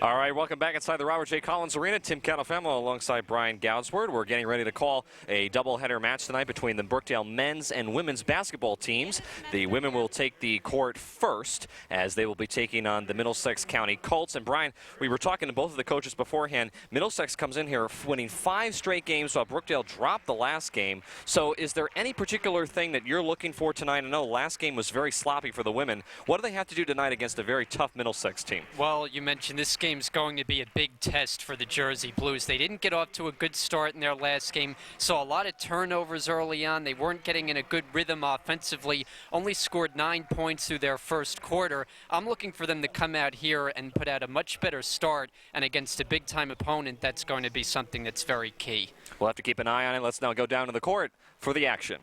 All right, welcome back inside the Robert J. Collins Arena. Tim Catalfamo alongside Brian Goudsward. We're getting ready to call a doubleheader match tonight between the Brookdale men's and women's basketball teams. The women will take the court first as they will be taking on the Middlesex County Colts. And Brian, we were talking to both of the coaches beforehand. Middlesex comes in here winning 5 straight games while Brookdale dropped the last game. So is there any particular thing that you're looking for tonight? I know last game was very sloppy for the women. What do they have to do tonight against a very tough Middlesex team? Well, you mentioned this game's going to be a big test for the Jersey Blues. They didn't get off to a good start in their last game, saw a lot of turnovers early on. They weren't getting in a good rhythm offensively, only scored 9 points through their first quarter. I'm looking for them to come out here and put out a much better start, and against a big-time opponent, that's going to be something that's very key. We'll have to keep an eye on it. Let's now go down to the court for the action.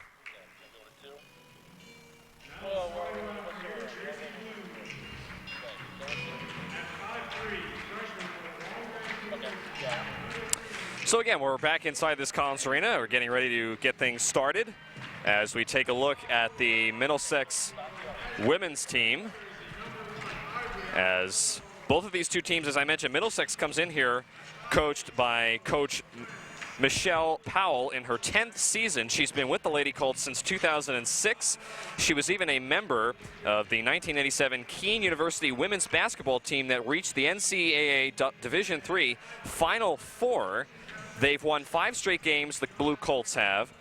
So again, we're back inside this Collins Arena. We're getting ready to get things started as we take a look at the Middlesex women's team. As both of these two teams, as I mentioned, Middlesex comes in here coached by Coach Michelle Powell in her 10th season. She's been with the Lady Colts since 2006. She was even a member of the 1987 Keene University women's basketball team that reached the NCAA Division III Final Four. They've won 5 straight games, the Blue Colts have,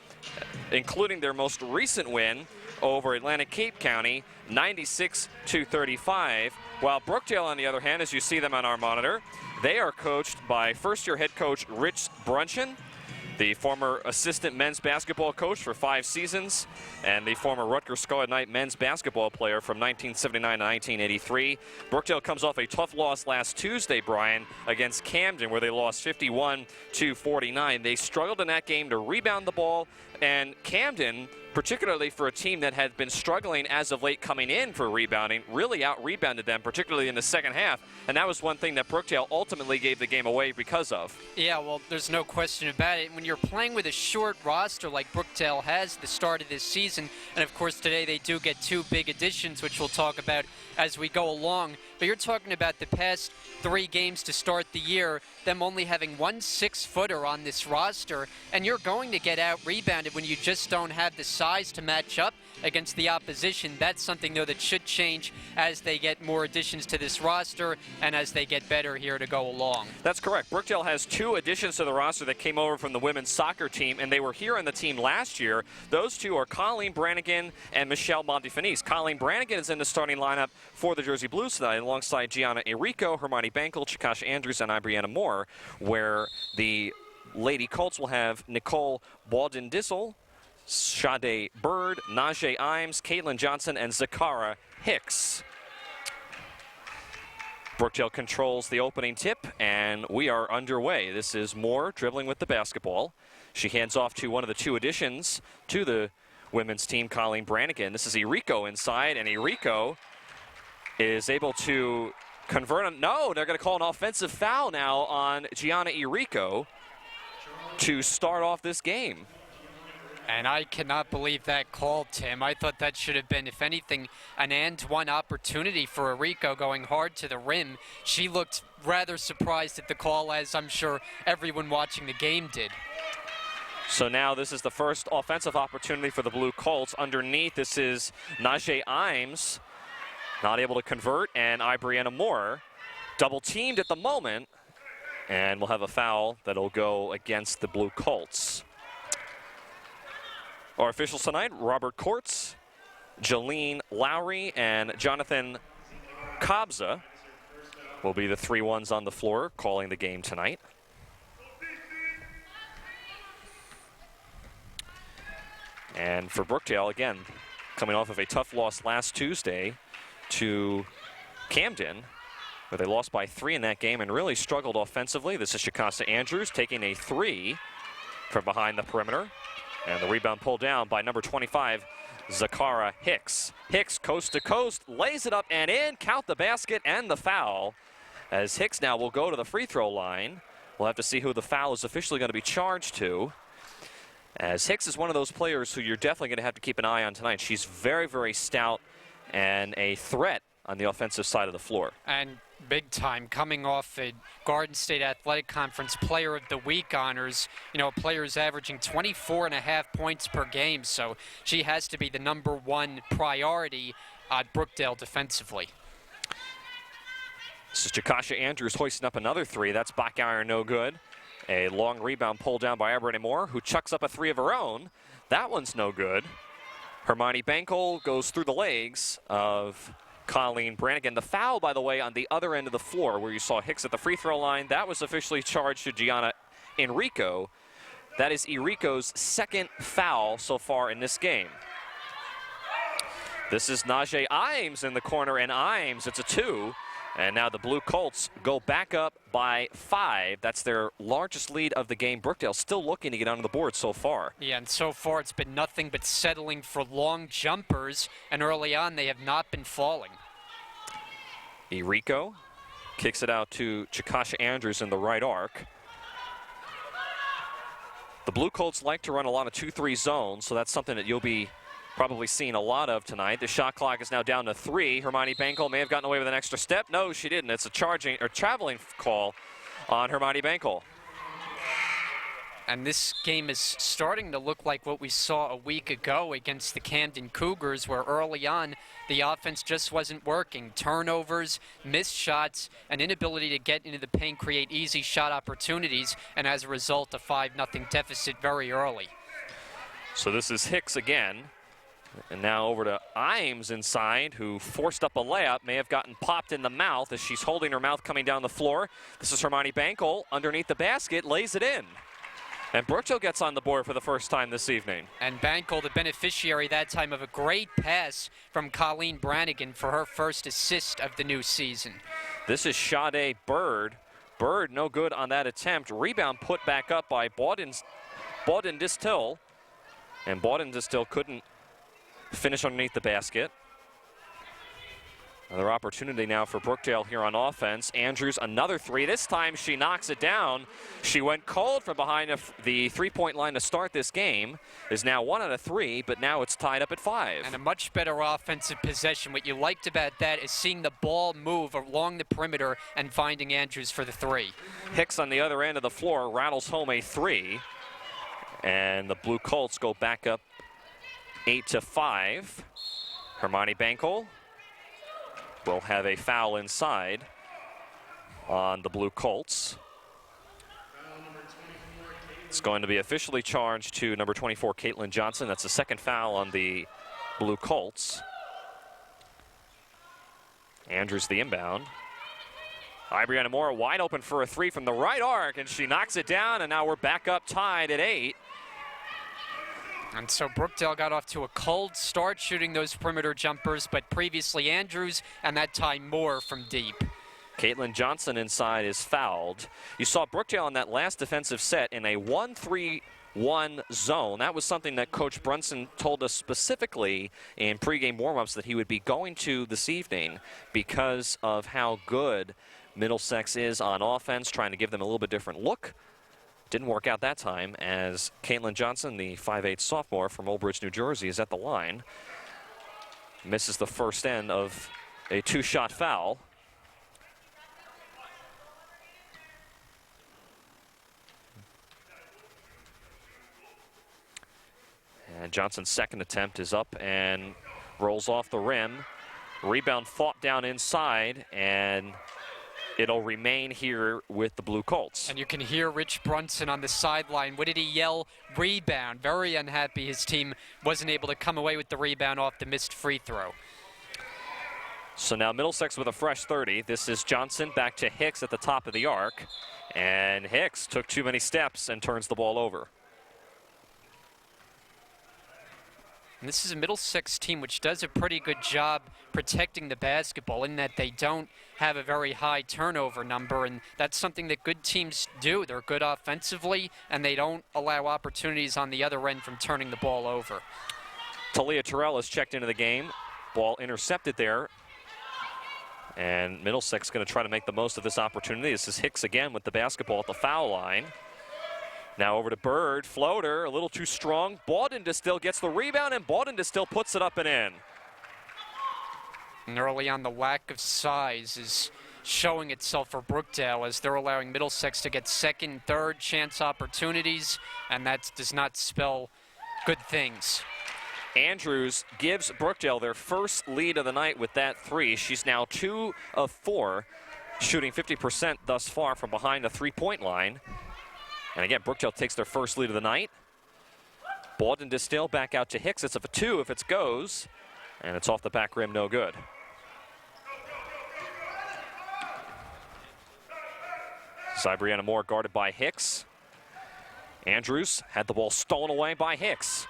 including their most recent win over Atlantic Cape County, 96-35. While Brookdale, on the other hand, as you see them on our monitor, they are coached by first-year head coach Rich Brunchen, the former assistant men's basketball coach for 5 seasons, and the former Rutgers Scarlet Knight men's basketball player from 1979 to 1983. Brookdale comes off a tough loss last Tuesday, Brian, against Camden, where they lost 51-49. They struggled in that game to rebound the ball, and Camden, particularly for a team that had been struggling as of late coming in for rebounding, really out-rebounded them, particularly in the second half. And that was one thing that Brookdale ultimately gave the game away because of. Yeah, well, there's no question about it. When you're playing with a short roster like Brookdale has the start of this season, and of course today they do get 2 big additions, which we'll talk about as we go along. But you're talking about the past 3 games to start the year, them only having 1 6-footer on this roster, and you're going to get out-rebounded when you just don't have the size to match up against the opposition. That's something, though, that should change as they get more additions to this roster and as they get better here to go along. That's correct. Brookdale has 2 additions to the roster that came over from the women's soccer team, and they were here on the team last year. Those 2 are Colleen Brannigan and Michelle Montefinis. Colleen Brannigan is in the starting lineup for the Jersey Blues tonight, alongside Gianna Enrico, Hermione Bankel, Chikasha Andrews, and Ibrianna Moore, where the Lady Colts will have Nicole Baldwin-Dissel, Sade Bird, Najee Imes, Caitlin Johnson, and Zakara Hicks. Brookdale controls the opening tip, and we are underway. This is Moore dribbling with the basketball. She hands off to one of the 2 additions to the women's team, Colleen Brannigan. This is Enrico inside, and Enrico is able to convert. No, they're going to call an offensive foul now on Gianna Enrico to start off this game. And I cannot believe that call, Tim. I thought that should have been, if anything, an and-one opportunity for Enrico going hard to the rim. She looked rather surprised at the call, as I'm sure everyone watching the game did. So now this is the first offensive opportunity for the Blue Colts. Underneath, this is Najee Imes, not able to convert, and Ibrianna Moore double-teamed at the moment, and we'll have a foul that'll go against the Blue Colts. Our officials tonight, Robert Kortz, Jolene Lowry, and Jonathan Kobza will be the 3 ones on the floor calling the game tonight. And for Brookdale, again, coming off of a tough loss last Tuesday to Camden, where they lost by 3 in that game and really struggled offensively. This is Chikasha Andrews taking a 3 from behind the perimeter. And the rebound pulled down by number 25, Zakara Hicks. Hicks, coast to coast, lays it up and in. Count the basket and the foul. As Hicks now will go to the free throw line. We'll have to see who the foul is officially going to be charged to. As Hicks is one of those players who you're definitely going to have to keep an eye on tonight. She's very, very stout and a threat on the offensive side of the floor. And Big time, coming off a Garden State Athletic Conference Player of the Week honors. You know, players averaging 24.5 points per game, so she has to be the #1 priority at Brookdale defensively. This is Jakasha Andrews hoisting up another three. That's back iron, no good. A long rebound pulled down by Brittany Moore, who chucks up a three of her own. That one's no good. Hermione Bankel goes through the legs of Colleen Brannigan. The foul, by the way, on the other end of the floor where you saw Hicks at the free throw line, that was officially charged to Gianna Enrico. That is Enrico's second foul so far in this game. This is Najee Imes in the corner, and Imes, it's a 2. And now the Blue Colts go back up by 5. That's their largest lead of the game. Brookdale still looking to get onto the board so far. Yeah, and so far it's been nothing but settling for long jumpers, and early on they have not been falling. Enrico kicks it out to Jakasha Andrews in the right arc. The Blue Colts like to run a lot of 2-3 zones, so that's something that you'll be probably seeing a lot of tonight. The shot clock is now down to 3. Hermione Bankel may have gotten away with an extra step. No, she didn't. It's a traveling call on Hermione Bankel. And this game is starting to look like what we saw a week ago against the Camden Cougars, where early on the offense just wasn't working. Turnovers, missed shots, an inability to get into the paint, create easy shot opportunities, and as a result, a 5-0 deficit very early. So this is Hicks again. And now over to Imes inside, who forced up a layup, may have gotten popped in the mouth as she's holding her mouth coming down the floor. This is Hermione Bankel underneath the basket, lays it in. And Brookdale gets on the board for the first time this evening. And Bankel, the beneficiary that time of a great pass from Colleen Brannigan for her first assist of the new season. This is Sade Bird. Bird no good on that attempt. Rebound put back up by Bawden Distill. And Bawden Distill couldn't finish underneath the basket. Another opportunity now for Brookdale here on offense. Andrews, another three. This time she knocks it down. She went cold from behind the three-point line to start this game. Is now 1 out of 3, but now it's tied up at 5. And a much better offensive possession. What you liked about that is seeing the ball move along the perimeter and finding Andrews for the 3. Hicks on the other end of the floor rattles home a 3. And the Blue Colts go back up 8-5. Hermione Bankel will have a foul inside on the Blue Colts. It's going to be officially charged to number 24, Caitlin Johnson. That's the second foul on the Blue Colts. Andrews the inbound. Brianna Moore wide open for a 3 from the right arc, and she knocks it down, and now we're back up tied at 8. And so Brookdale got off to a cold start shooting those perimeter jumpers, but previously Andrews, and that time Moore from deep. Caitlin Johnson inside is fouled. You saw Brookdale on that last defensive set in a 1-3-1 zone. That was something that Coach Brunson told us specifically in pregame warmups that he would be going to this evening because of how good Middlesex is on offense, trying to give them a little bit different look. Didn't work out that time as Caitlin Johnson, the 5'8" sophomore from Old Bridge, New Jersey, is at the line. Misses the first end of a 2-shot foul. And Johnson's second attempt is up and rolls off the rim. Rebound fought down inside, and it'll remain here with the Blue Colts. And you can hear Rich Brunson on the sideline. What did he yell? Rebound. Very unhappy his team wasn't able to come away with the rebound off the missed free throw. So now Middlesex with a fresh 30. This is Johnson back to Hicks at the top of the arc. And Hicks took too many steps and turns the ball over. And this is a Middlesex team which does a pretty good job protecting the basketball in that they don't have a very high turnover number, and that's something that good teams do. They're good offensively, and they don't allow opportunities on the other end from turning the ball over. Talia Terrell has checked into the game. Ball intercepted there. And Middlesex going to try to make the most of this opportunity. This is Hicks again with the basketball at the foul line. Now over to Bird, floater, a little too strong. Bawden Distill gets the rebound, and Bawden Distill puts it up and in. And early on, the lack of size is showing itself for Brookdale as they're allowing Middlesex to get second, third chance opportunities, and that does not spell good things. Andrews gives Brookdale their first lead of the night with that three. She's now 2 of 4, shooting 50% thus far from behind the three-point line. And again, Brookdale takes their first lead of the night. Baldwin Distill back out to Hicks. It's a 2 if it goes, and it's off the back rim, no good. Brianna Moore guarded by Hicks. Andrews had the ball stolen away by Hicks.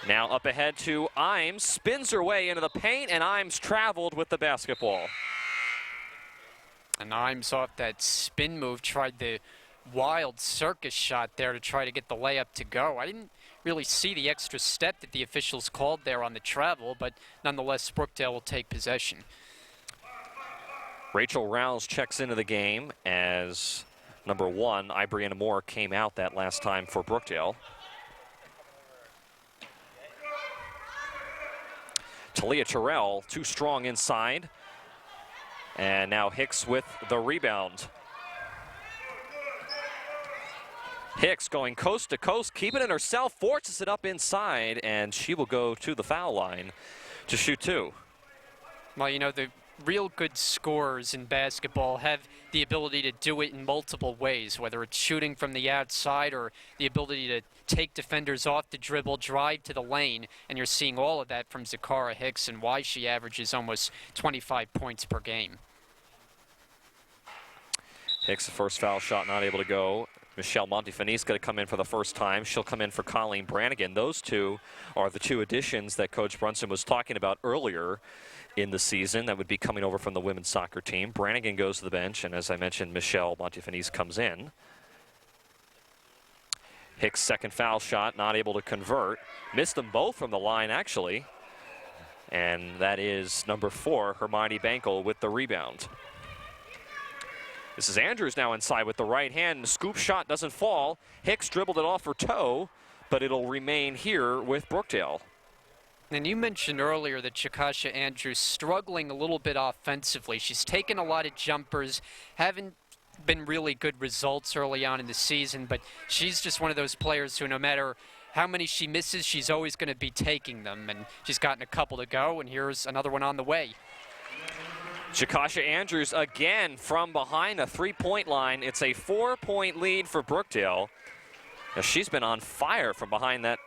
Now up ahead to Imes, spins her way into the paint, and Imes traveled with the basketball. And Imes off that spin move tried the wild circus shot there to try to get the layup to go. I didn't really see the extra step that the officials called there on the travel, but nonetheless, Brookdale will take possession. Rachel Rouse checks into the game as number 1, Brianna Moore, came out that last time for Brookdale. Talia Terrell, too strong inside. And now Hicks with the rebound. Hicks going coast to coast, keeping it herself, forces it up inside, and she will go to the foul line to shoot 2. Well, you know, the real good scorers in basketball have the ability to do it in multiple ways, whether it's shooting from the outside or the ability to take defenders off the dribble, drive to the lane, and you're seeing all of that from Zakara Hicks and why she averages almost 25 points per game. Hicks, the first foul shot, not able to go. Michelle Montefinis going to come in for the first time. She'll come in for Colleen Brannigan. Those two are the 2 additions that Coach Brunson was talking about earlier in the season that would be coming over from the women's soccer team. Brannigan goes to the bench, and as I mentioned, Michelle Montefinis comes in. Hicks' second foul shot, not able to convert. Missed them both from the line, actually. And that is number 4, Hermione Bankel, with the rebound. This is Andrews now inside with the right hand. The scoop shot doesn't fall. Hicks dribbled it off her toe, but it'll remain here with Brookdale. And you mentioned earlier that Chakasha Andrews struggling a little bit offensively. She's taken a lot of jumpers, haven't been really good results early on in the season, but she's just one of those players who no matter how many she misses, she's always going to be taking them. And she's gotten a couple to go, and here's another one on the way. Chakasha Andrews again from behind the three-point line. It's a 4-point lead for Brookdale. Now, she's been on fire from behind that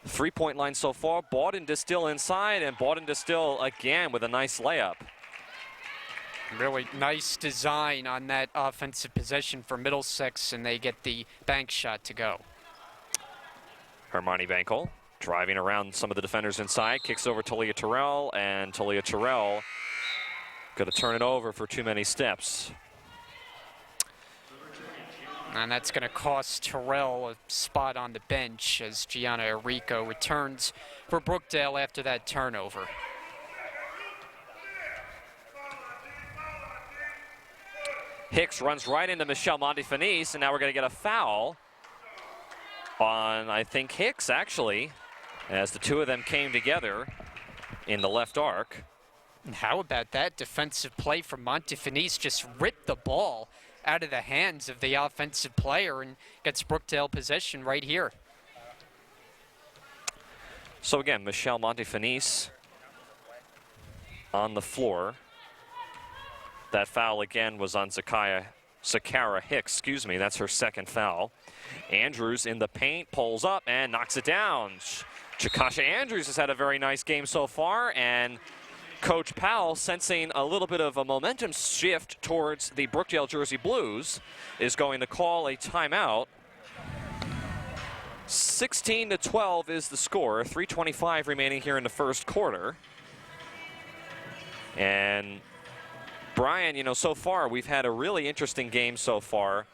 three-point line so far. Baldwin Distill inside, and Baldwin Distill again with a nice layup. Really nice design on that offensive possession for Middlesex, and they get the bank shot to go. Hermione Bankel driving around some of the defenders inside, kicks over Talia Terrell, and Talia Terrell going to turn it over for too many steps. And that's going to cost Terrell a spot on the bench as Gianna Enrico returns for Brookdale after that turnover. Hicks runs right into Michelle Montefinis, and now we're going to get a foul on, I think, Hicks, actually, as the 2 of them came together in the left arc. And how about that defensive play from Montefinis? Just ripped the ball out of the hands of the offensive player and gets Brookdale possession right here. So again, Michelle Montefinis on the floor. That foul again was on Zakara Hicks, excuse me. That's her second foul. Andrews in the paint, pulls up and knocks it down. Chakasha Andrews has had a very nice game so far, and Coach Powell, sensing a little bit of a momentum shift towards the Brookdale Jersey Blues, is going to call a timeout. 16-12 is the score. 3:25 remaining here in the first quarter. And Brian, you know, so far we've had a really interesting game so far.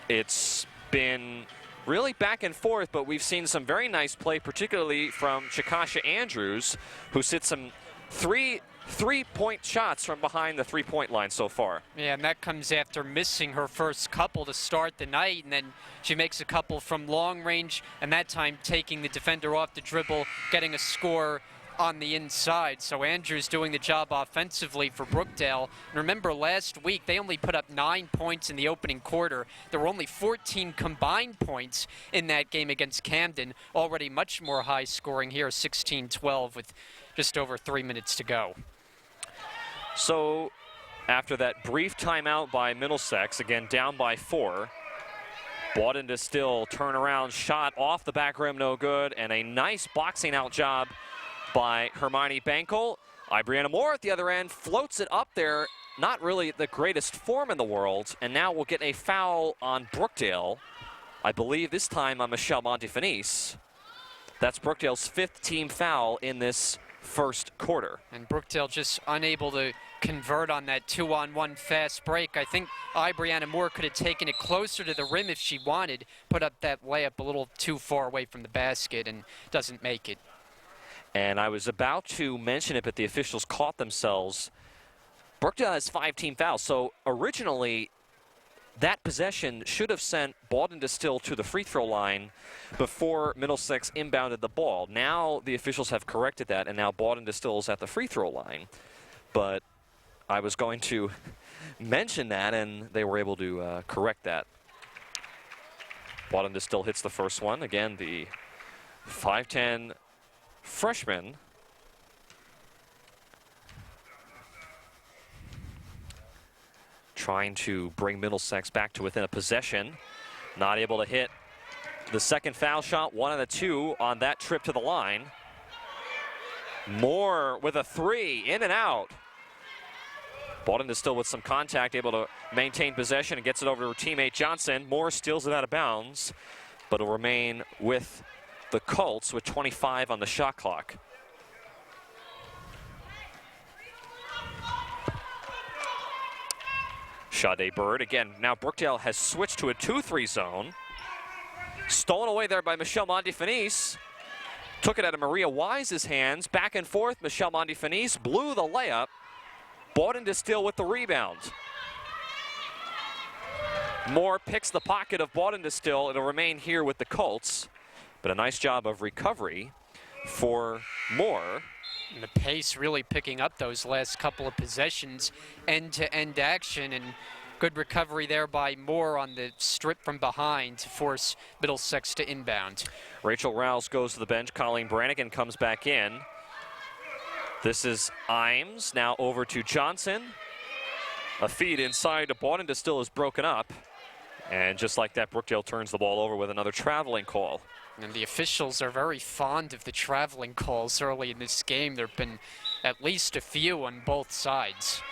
It's been really back and forth, but we've seen some very nice play, particularly from Chakasha Andrews, who's hit some three-point shots from behind the three-point line so far. Yeah, and that comes after missing her first couple to start the night, and then she makes a couple from long range, and that time taking the defender off the dribble, getting a score on the inside. So Andrews doing the job offensively for Brookdale. And remember, last week they only put up 9 points in the opening quarter. There were only 14 combined points in that game against Camden. Already much more high scoring here, 16-12 with just over 3 minutes to go. So after that brief timeout by Middlesex, again down by 4, Bawden Distill turnaround shot off the back rim, no good, and a nice boxing out job by Hermione Bankel. Brianna Moore at the other end floats it up there. Not really the greatest form in the world, and now we'll get a foul on Brookdale. I believe this time on Michelle Montefinis. That's Brookdale's 5th team foul in this first quarter. And Brookdale just unable to convert on that 2-on-1 fast break. I think Brianna Moore could have taken it closer to the rim if she wanted, put up that layup a little too far away from the basket and doesn't make it. And I was about to mention it, but the officials caught themselves. Brookdale has 5 team fouls, so originally that possession should have sent Bawden Distill to the free throw line before Middlesex inbounded the ball. Now the officials have corrected that, and now Bawden Distill is at the free throw line. But I was going to mention that, and they were able to correct that. Bawden Distill hits the first one. Again, the 5'10" freshman. Trying to bring Middlesex back to within a possession. Not able to hit the second foul shot, 1 of the 2 on that trip to the line. Moore with a 3, in and out. Bawden is still with some contact, able to maintain possession and gets it over to her teammate Johnson. Moore steals it out of bounds, but will remain with the Colts with 25 on the shot clock. Sade Bird, again, now Brookdale has switched to a 2-3 zone. Stolen away there by Michelle Montefinis. Took it out of Maria Wise's hands, back and forth. Michelle Montefinis blew the layup. Bawden Distill with the rebound. Moore picks the pocket of Bawden Distill. It'll remain here with the Colts. But a nice job of recovery for Moore. And the pace really picking up those last couple of possessions, end-to-end action, and good recovery there by Moore on the strip from behind to force Middlesex to inbound. Rachel Rouse goes to the bench. Colleen Brannigan comes back in. This is Imes, now over to Johnson. A feed inside to Bawden Distill is broken up. And just like that, Brookdale turns the ball over with another traveling call. And the officials are very fond of the traveling calls early in this game. There have been at least a few on both sides.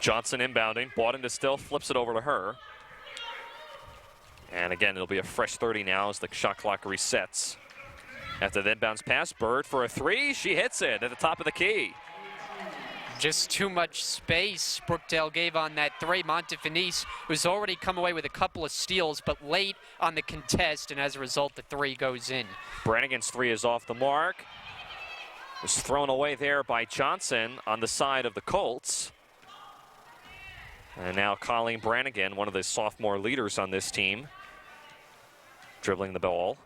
Johnson inbounding. Bawden Distill flips it over to her. And again, it'll be a fresh 30 now as the shot clock resets. After the inbounds pass, Bird for a 3. She hits it at the top of the key. Just too much space Brookdale gave on that 3. Montefinis, who's already come away with a couple of steals, but late on the contest, and as a result, the 3 goes in. Brannigan's 3 is off the mark. Was thrown away there by Johnson on the side of the Colts. And now Colleen Brannigan, one of the sophomore leaders on this team, dribbling the ball.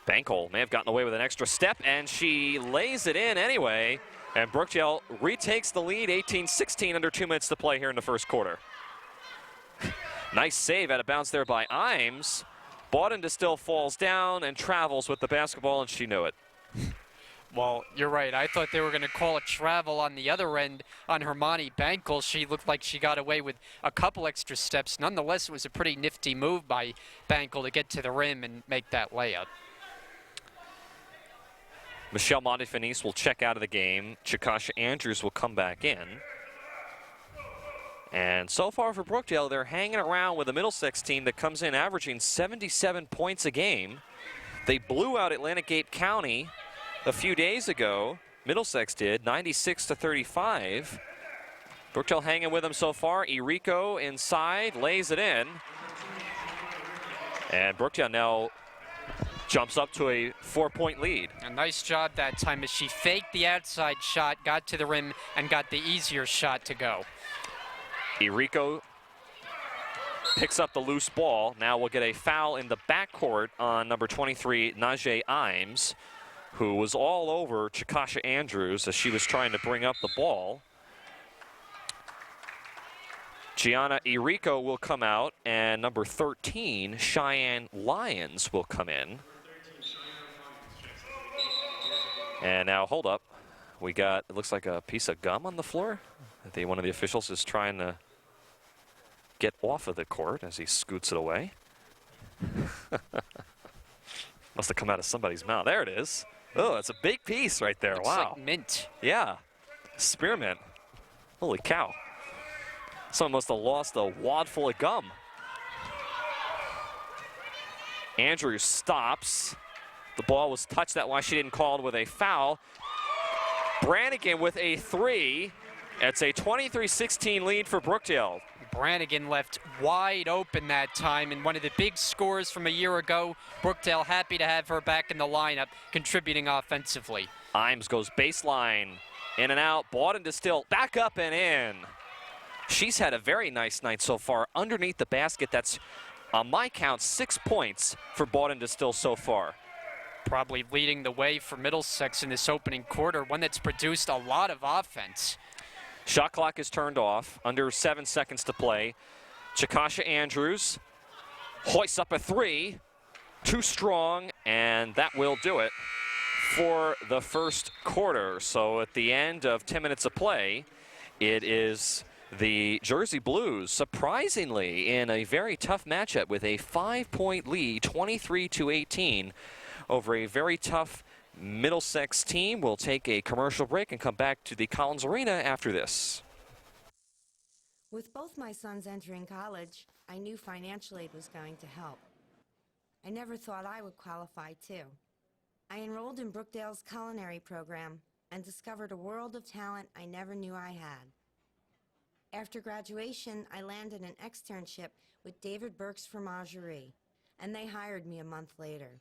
Bankel may have gotten away with an extra step, and she lays it in anyway. And Brookdale retakes the lead, 18-16, under 2 minutes to play here in the first quarter. Nice save out of bounds there by Imes. Bawden Distill falls down and travels with the basketball, and she knew it. Well, you're right. I thought they were going to call a travel on the other end on Hermione Bankel. She looked like she got away with a couple extra steps. Nonetheless, it was a pretty nifty move by Bankel to get to the rim and make that layup. Michelle Montefinis will check out of the game. Chikasha Andrews will come back in. And so far for Brookdale, they're hanging around with a Middlesex team that comes in averaging 77 points a game. They blew out Atlantic Gate County a few days ago. Middlesex did, 96-35. Brookdale hanging with them so far. Irico inside, lays it in. And Brookdale now jumps up to a 4-point lead. A nice job that time as she faked the outside shot, got to the rim, and got the easier shot to go. Irico picks up the loose ball. Now we'll get a foul in the backcourt on number 23, Najee Imes, who was all over Chikasha Andrews as she was trying to bring up the ball. Gianna Irico will come out, and number 13, Cheyenne Lyons, will come in. And now, hold up. We got, it looks like a piece of gum on the floor. I think one of the officials is trying to get off of the court as he scoots it away. Must have come out of somebody's mouth. There it is. Oh, it's a big piece right there. Looks wow. like mint. Yeah. Spearmint. Holy cow. Someone must have lost a wad full of gum. Andrews stops. The ball was touched. That's why she didn't call it with a foul. Brannigan with a 3. It's a 23-16 lead for Brookdale. Brannigan left wide open that time, and one of the big scores from a year ago. Brookdale happy to have her back in the lineup, contributing offensively. Imes goes baseline, in and out, Bawden Distill, back up and in. She's had a very nice night so far. Underneath the basket, that's, on my count, 6 points for Bawden Distill so far. Probably leading the way for Middlesex in this opening quarter, one that's produced a lot of offense. Shot clock is turned off, under 7 seconds to play. Chikasha Andrews hoists up a 3, too strong, and that will do it for the first quarter. So at the end of 10 minutes of play, it is the Jersey Blues, surprisingly, in a very tough matchup with a 5-point lead, 23-18, over a very tough Middlesex team. We'll take a commercial break and come back to the Collins Arena after this. With both my sons entering college, I knew financial aid was going to help. I never thought I would qualify too. I enrolled in Brookdale's culinary program and discovered a world of talent I never knew I had. After graduation, I landed an externship with David Burke's Fromagerie, and they hired me a month later.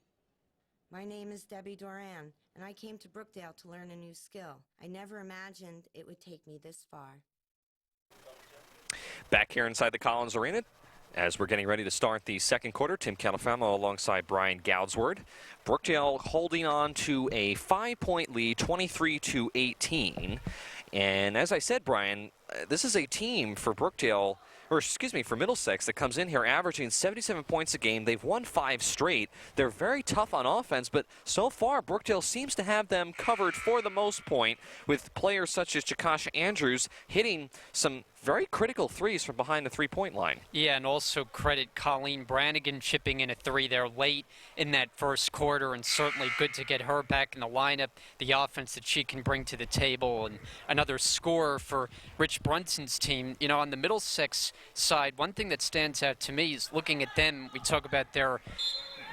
My name is Debbie Doran, and I came to Brookdale to learn a new skill. I never imagined it would take me this far. Back here inside the Collins Arena, as we're getting ready to start the second quarter, Tim Califamo alongside Brian Goudsward. Brookdale holding on to a 5-point lead, 23-18. And as I said, Brian, this is a team for Brookdale, or excuse me, for Middlesex that comes in here averaging 77 points a game. They've won 5 straight. They're very tough on offense, but so far Brookdale seems to have them covered for the most point, with players such as Chikasha Andrews hitting some very critical threes from behind the three-point line. Yeah, and also credit Colleen Brannigan chipping in a 3 there late in that first quarter, and certainly good to get her back in the lineup, the offense that she can bring to the table, and another scorer for Rich Brunson's team. You know, on the Middlesex side, one thing that stands out to me is looking at them, we talk about their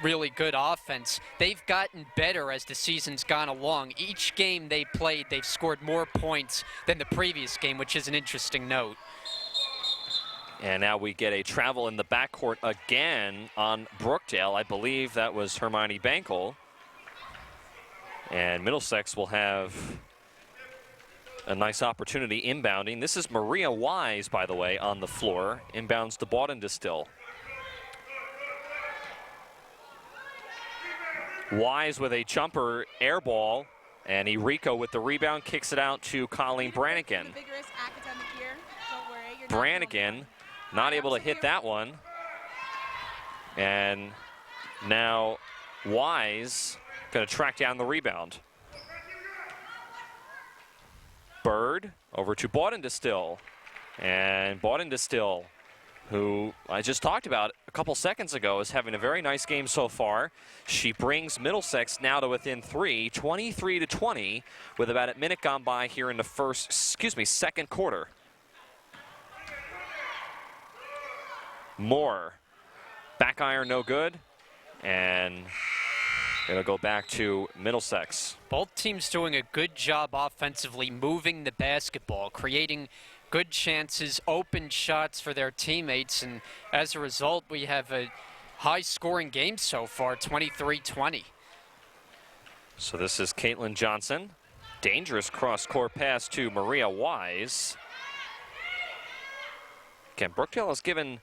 really good offense. They've gotten better as the season's gone along. Each game they played, they've scored more points than the previous game, which is an interesting note. And now we get a travel in the backcourt again on Brookdale. I believe that was Hermione Bankel. And Middlesex will have a nice opportunity inbounding. This is Maria Wise, by the way, on the floor. Inbounds to Bawden Distill. Wise with a jumper air ball, and Irico with the rebound kicks it out to Colleen Brannigan. Brannigan not able to hit that one. And now Wise going to track down the rebound. Bird over to Bawden Distill. And Bawden Distill, who I just talked about a couple seconds ago, is having a very nice game so far. She brings Middlesex now to within 3, 23-20, with about a minute gone by here in the second quarter. Moore, back iron no good, and it'll go back to Middlesex. Both teams doing a good job offensively, moving the basketball, creating good chances, open shots for their teammates, and as a result, we have a high-scoring game so far, 23-20. So this is Caitlin Johnson. Dangerous cross-court pass to Maria Wise. Again, Brookdale has given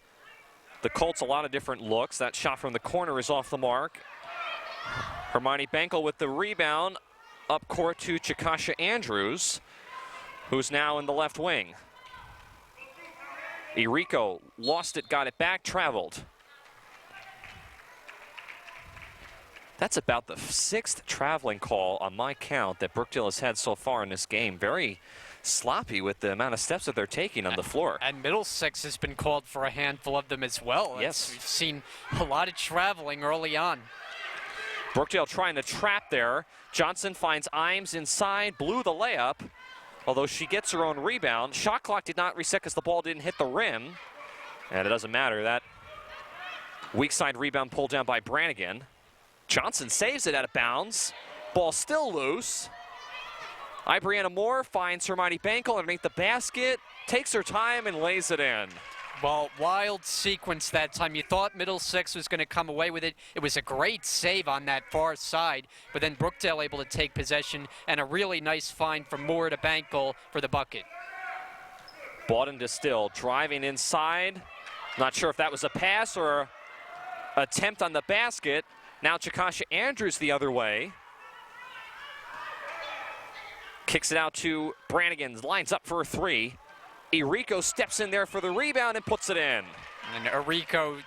the Colts a lot of different looks. That shot from the corner is off the mark. Hermione Bankel with the rebound up court to Chikasha Andrews, who's now in the left wing. Irico lost it, got it back, traveled. That's about the 6th traveling call on my count that Brookdale has had so far in this game. Very sloppy with the amount of steps that they're taking on the floor. And Middlesex has been called for a handful of them as well. Yes. We've seen a lot of traveling early on. Brookdale trying to trap there. Johnson finds Imes inside, blew the layup, although she gets her own rebound. Shot clock did not reset because the ball didn't hit the rim. And it doesn't matter. That weak side rebound pulled down by Brannigan. Johnson saves it out of bounds. Ball still loose. Brianna Moore finds Hermione Bankel underneath the basket, takes her time and lays it in. Well, wild sequence that time. You thought Middlesex was going to come away with it. It was a great save on that far side, but then Brookdale able to take possession, and a really nice find from Moore to Bankel for the bucket. Boughton Distill driving inside. Not sure if that was a pass or attempt on the basket. Now Chikasha Andrews the other way. Kicks it out to Brannigan, lines up for a 3. Irico steps in there for the rebound and puts it in. And Irico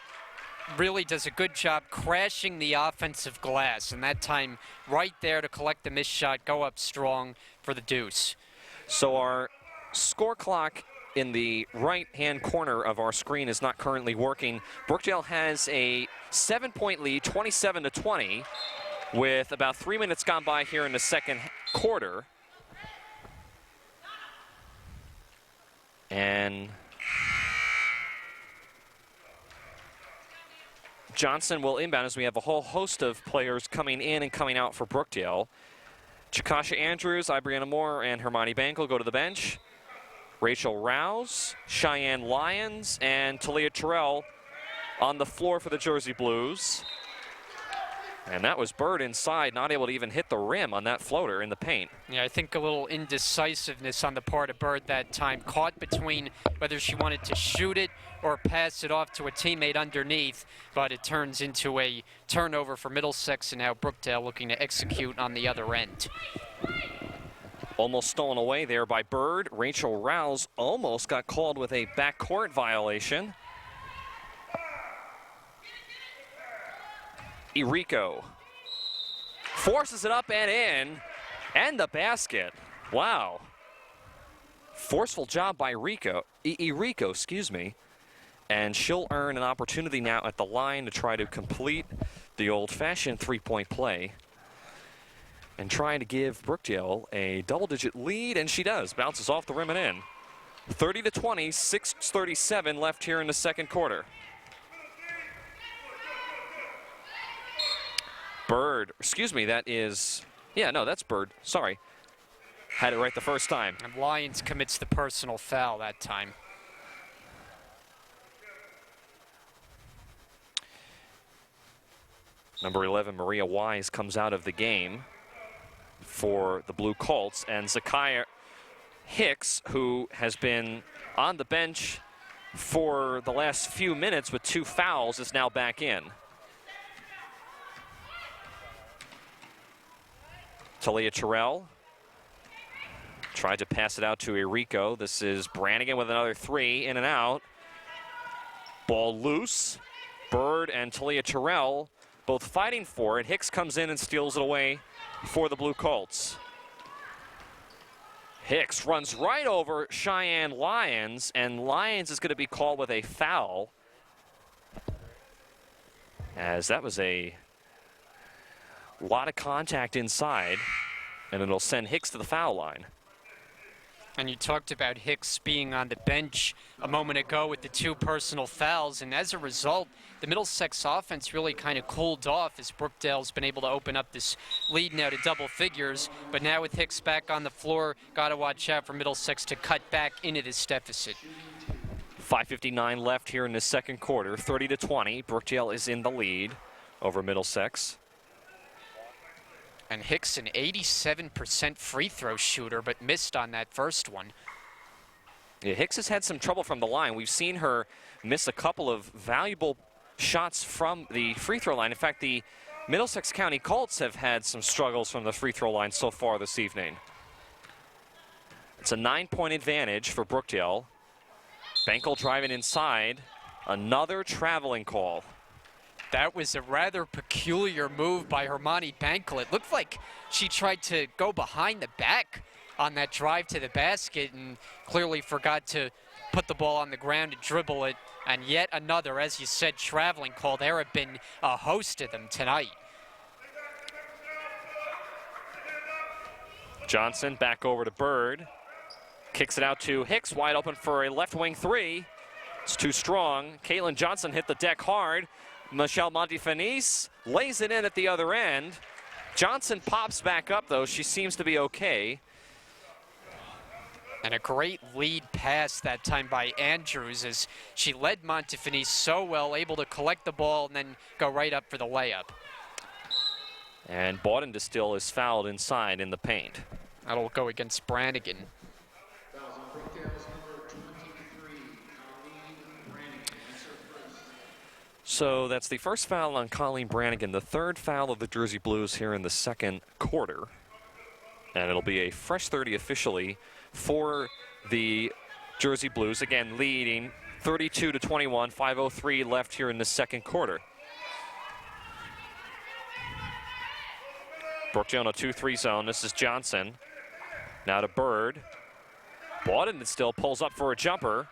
really does a good job crashing the offensive glass, and that time right there to collect the missed shot, go up strong for the deuce. So our score clock in the right-hand corner of our screen is not currently working. Brookdale has a 7-point lead, 27-20, with about 3 minutes gone by here in the second quarter. And Johnson will inbound as we have a whole host of players coming in and coming out for Brookdale. Chikasha Andrews, Brianna Moore, and Hermione Bankel go to the bench. Rachel Rouse, Cheyenne Lyons, and Talia Terrell on the floor for the Jersey Blues. And that was Bird inside, not able to even hit the rim on that floater in the paint. Yeah, I think a little indecisiveness on the part of Bird that time, caught between whether she wanted to shoot it or pass it off to a teammate underneath, but it turns into a turnover for Middlesex, and now Brookdale looking to execute on the other end. Almost stolen away there by Bird. Rachel Rouse almost got called with a backcourt violation. Irico forces it up and in, and the basket. Wow. Forceful job by Irico, excuse me. And she'll earn an opportunity now at the line to try to complete the old-fashioned three-point play and trying to give Brookdale a double-digit lead, and she does. Bounces off the rim and in. 30-20, 6:37 left here in the second quarter. Bird, excuse me, that is, yeah, no, that's Bird, sorry. Had it right the first time. And Lyons commits the personal foul that time. Number 11, Maria Wise, comes out of the game for the Blue Colts, and Zakiya Hicks, who has been on the bench for the last few minutes with 2 fouls, is now back in. Talia Terrell tried to pass it out to Irico. This is Brannigan with another 3, in and out. Ball loose. Bird and Talia Terrell both fighting for it. Hicks comes in and steals it away for the Blue Colts. Hicks runs right over Cheyenne Lyons, and Lyons is going to be called with a foul, as that was a lot of contact inside, and it'll send Hicks to the foul line. And you talked about Hicks being on the bench a moment ago with the 2 personal fouls, and as a result, the Middlesex offense really kind of cooled off as Brookdale's been able to open up this lead now to double figures. But now with Hicks back on the floor, got to watch out for Middlesex to cut back into this deficit. 5:59 left here in the second quarter, 30-20. Brookdale is in the lead over Middlesex. And Hicks, an 87% free throw shooter, but missed on that first one. Yeah, Hicks has had some trouble from the line. We've seen her miss a couple of valuable shots from the free throw line. In fact, the Middlesex County Colts have had some struggles from the free throw line so far this evening. It's a 9-point advantage for Brookdale. Bankel driving inside. Another traveling call. That was a rather peculiar move by Hermione Bankel. It looked like she tried to go behind the back on that drive to the basket and clearly forgot to put the ball on the ground and dribble it. And yet another, as you said, traveling call. There have been a host of them tonight. Johnson back over to Bird. Kicks it out to Hicks, wide open for a left wing three. It's too strong. Caitlin Johnson hit the deck hard. Michelle Montefinis lays it in at the other end. Johnson pops back up, though. She seems to be okay. And a great lead pass that time by Andrews as she led Montefinis so well, able to collect the ball and then go right up for the layup. And Baudendestill is fouled inside in the paint. That'll go against Brannigan. So that's the first foul on Colleen Brannigan, the third foul of the Jersey Blues here in the second quarter. And it'll be a fresh 30 officially for the Jersey Blues. Again, leading 32-21, 5:03 left here in the second quarter. Brookdale in a 2-3 zone. This is Johnson. Now to Bird. Baudendestill pulls up for a jumper.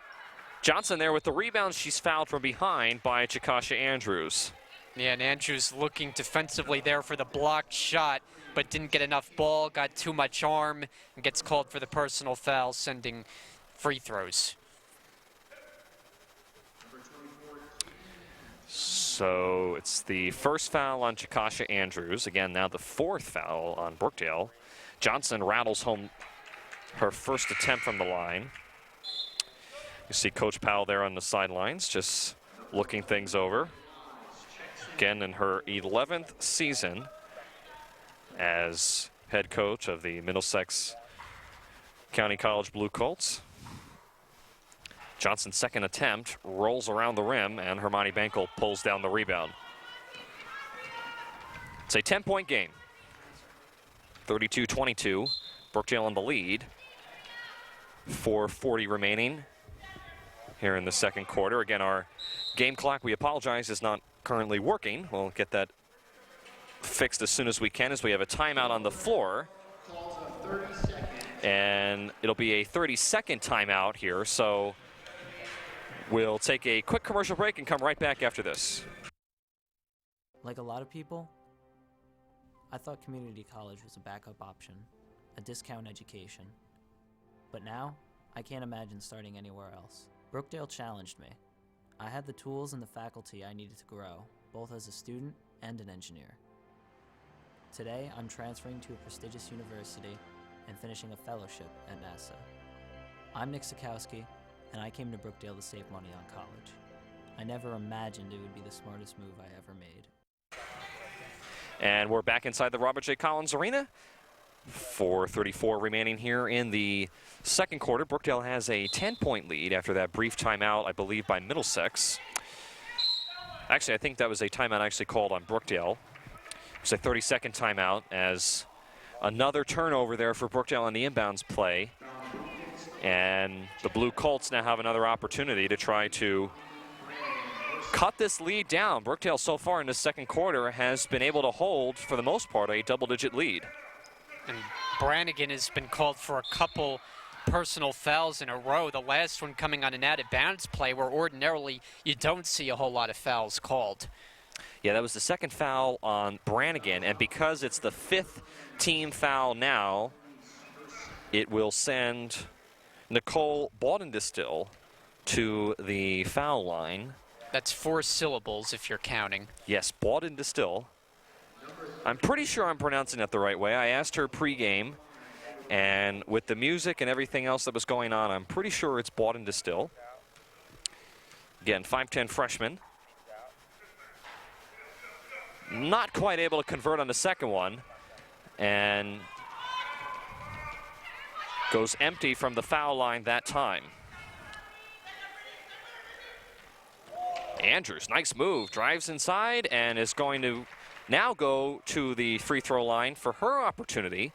Johnson there with the rebound. She's fouled from behind by Chakasha Andrews. Yeah, and Andrews looking defensively there for the blocked shot, but didn't get enough ball, got too much arm, and gets called for the personal foul, sending free throws. So it's the first foul on Chakasha Andrews. Again, now the fourth foul on Brookdale. Johnson rattles home her first attempt from the line. You see Coach Powell there on the sidelines, just looking things over. Again, in her 11th season as head coach of the Middlesex County College Blue Colts. Johnson's second attempt rolls around the rim, and Hermione Bankel pulls down the rebound. It's a 10-point game. 32-22, Brookdale in the lead. 4:40 remaining here in the second quarter. Again, our game clock, we apologize, is not currently working. We'll get that fixed as soon as we can, as we have a timeout on the floor. And it'll be a 30-second timeout here, so we'll take a quick commercial break and come right back after this. Like a lot of people, I thought community college was a backup option, a discount education. But now, I can't imagine starting anywhere else. Brookdale challenged me. I had the tools and the faculty I needed to grow, both as a student and an engineer. Today, I'm transferring to a prestigious university and finishing a fellowship at NASA. I'm Nick Sikowski, and I came to Brookdale to save money on college. I never imagined it would be the smartest move I ever made. And we're back inside the Robert J. Collins Arena. 4:34 remaining here in the second quarter. Brookdale has a 10-point lead after that brief timeout, I believe, by Middlesex. Actually, I think that was a timeout actually called on Brookdale. It was a 30-second timeout as another turnover there for Brookdale on the inbounds play. And the Blue Colts now have another opportunity to try to cut this lead down. Brookdale so far in the second quarter has been able to hold, for the most part, a double-digit lead. And Brannigan has been called for a couple personal fouls in a row, the last one coming on an out-of-bounds play where ordinarily you don't see a whole lot of fouls called. Yeah, that was the second foul on Brannigan, and because it's the fifth team foul now, it will send Nicole Baudendestill to the foul line. That's 4 syllables if you're counting. Yes, Baudendestill. I'm pretty sure I'm pronouncing it the right way. I asked her pregame, and with the music and everything else that was going on, I'm pretty sure it's Baudendestill. Again, 5'10" freshman. Not quite able to convert on the second one, and goes empty from the foul line that time. Andrews, nice move, drives inside and is going to now go to the free throw line for her opportunity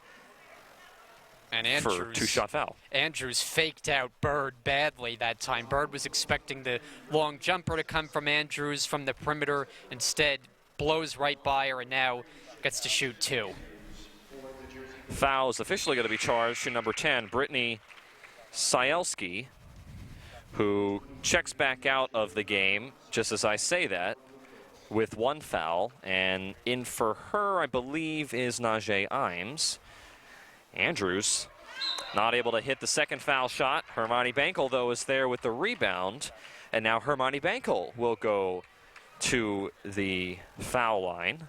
And for Andrews, two-shot foul. Andrews faked out Bird badly that time. Bird was expecting the long jumper to come from Andrews from the perimeter. Instead, blows right by her and now gets to shoot 2. Foul is officially going to be charged to number 10, Brittany Sielski, who checks back out of the game, just as I say that, with 1 foul. And in for her, I believe, is Najee Imes. Andrews not able to hit the second foul shot. Hermione Bankel, though, is there with the rebound. And now Hermione Bankel will go to the foul line.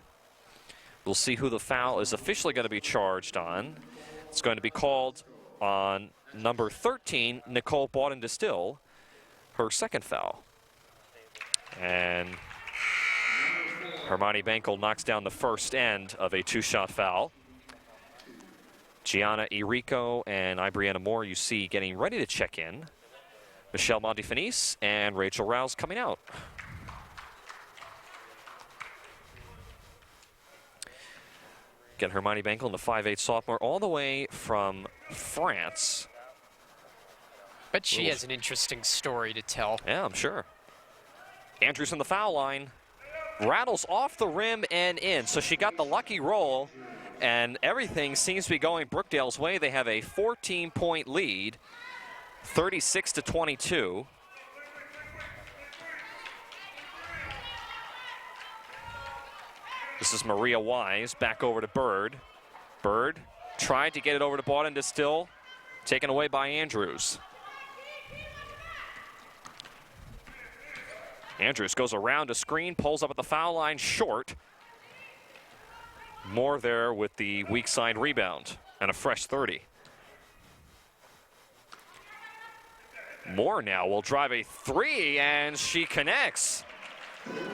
We'll see who the foul is officially going to be charged on. It's going to be called on number 13, Nicole Bawden-Distill, her second foul. And Hermione Bankel knocks down the first end of a 2-shot foul. Gianna Irico and Ibriana Moore, you see, getting ready to check in. Michelle Montefinis and Rachel Rouse coming out. Again, Hermione Bankel, the 5'8" sophomore, all the way from France. But she has an interesting story to tell. Yeah, I'm sure. Andrews on the foul line. Rattles off the rim and in. So she got the lucky roll, and everything seems to be going Brookdale's way. They have a 14-point lead, 36-22. This is Maria Wise, back over to Bird. Bird tried to get it over to Bawden-Distill, taken away by Andrews. Andrews goes around a screen, pulls up at the foul line short. Moore there with the weak side rebound and a fresh 30. Moore now will drive a 3, and she connects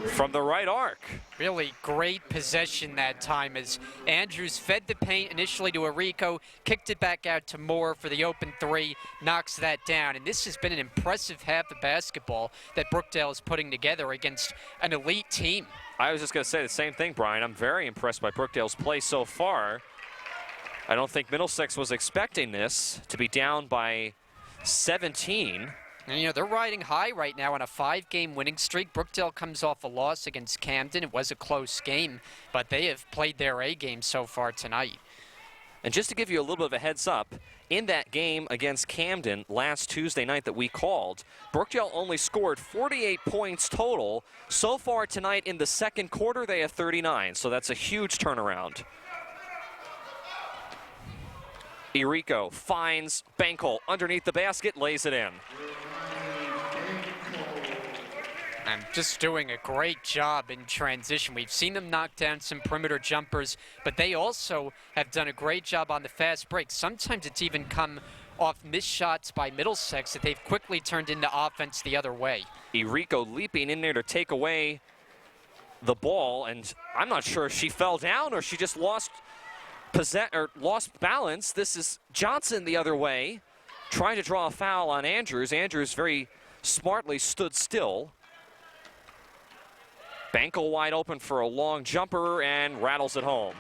from the right arc. Really great possession that time as Andrews fed the paint initially to Arico, kicked it back out to Moore for the open 3, knocks that down. And this has been an impressive half of basketball that Brookdale is putting together against an elite team. I was just going to say the same thing, Brian. I'm very impressed by Brookdale's play so far. I don't think Middlesex was expecting this to be down by 17. And, you know, they're riding high right now on a 5-game winning streak. Brookdale comes off a loss against Camden. It was a close game, but they have played their A game so far tonight. And just to give you a little bit of a heads up, in that game against Camden last Tuesday night that we called, Brookdale only scored 48 points total. So far tonight in the second quarter, they have 39, so that's a huge turnaround. Irico finds Bankel underneath the basket, lays it in. And just doing a great job in transition. We've seen them knock down some perimeter jumpers, but they also have done a great job on the fast break. Sometimes it's even come off missed shots by Middlesex that they've quickly turned into offense the other way. Irico leaping in there to take away the ball, and I'm not sure if she fell down or she just lost balance. This is Johnson the other way, trying to draw a foul on Andrews. Andrews very smartly stood still. Bankel wide open for a long jumper and rattles it home.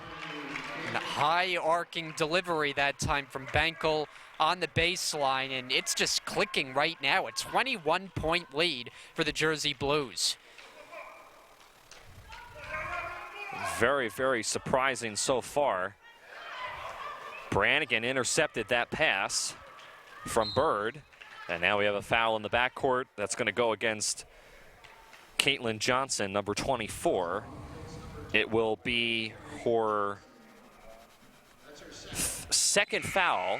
And a high arcing delivery that time from Bankel on the baseline, and it's just clicking right now. A 21-point lead for the Jersey Blues. Very, very surprising so far. Brannigan intercepted that pass from Bird, and now we have a foul in the backcourt that's going to go against Caitlin Johnson, number 24. It will be her second foul.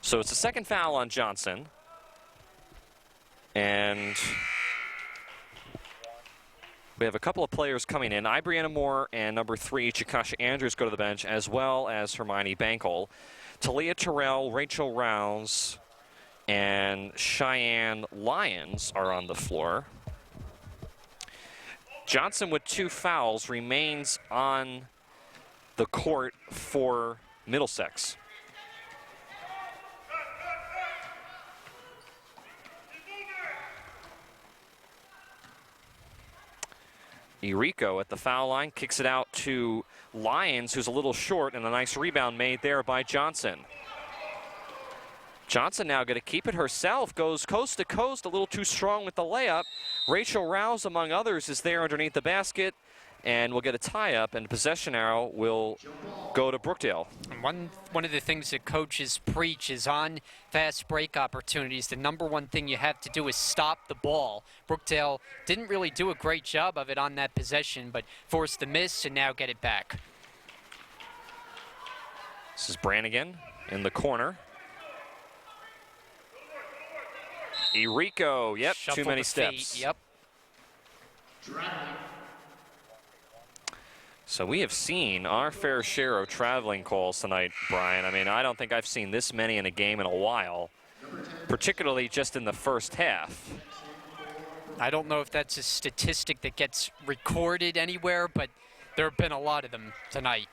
So it's a second foul on Johnson. And we have a couple of players coming in. Ibriana Moore and number 3, Chikasha Andrews, go to the bench, as well as Hermione Bankel. Talia Terrell, Rachel Rouse, and Cheyenne Lyons are on the floor. Johnson with 2 fouls remains on the court for Middlesex. Irico at the foul line, kicks it out to Lyons, who's a little short, and a nice rebound made there by Johnson. Johnson now going to keep it herself, goes coast to coast, a little too strong with the layup. Rachel Rouse, among others, is there underneath the basket, and we'll get a tie-up, and possession arrow will go to Brookdale. And one of the things that coaches preach is on fast break opportunities, the number one thing you have to do is stop the ball. Brookdale didn't really do a great job of it on that possession, but forced the miss and now get it back. This is Brannigan in the corner. Irico, yep, Shuffle too many the steps. feet, yep. So we have seen our fair share of traveling calls tonight, Brian. I mean, I don't think I've seen this many in a game in a while, particularly just in the first half. I don't know if that's a statistic that gets recorded anywhere, but there have been a lot of them tonight.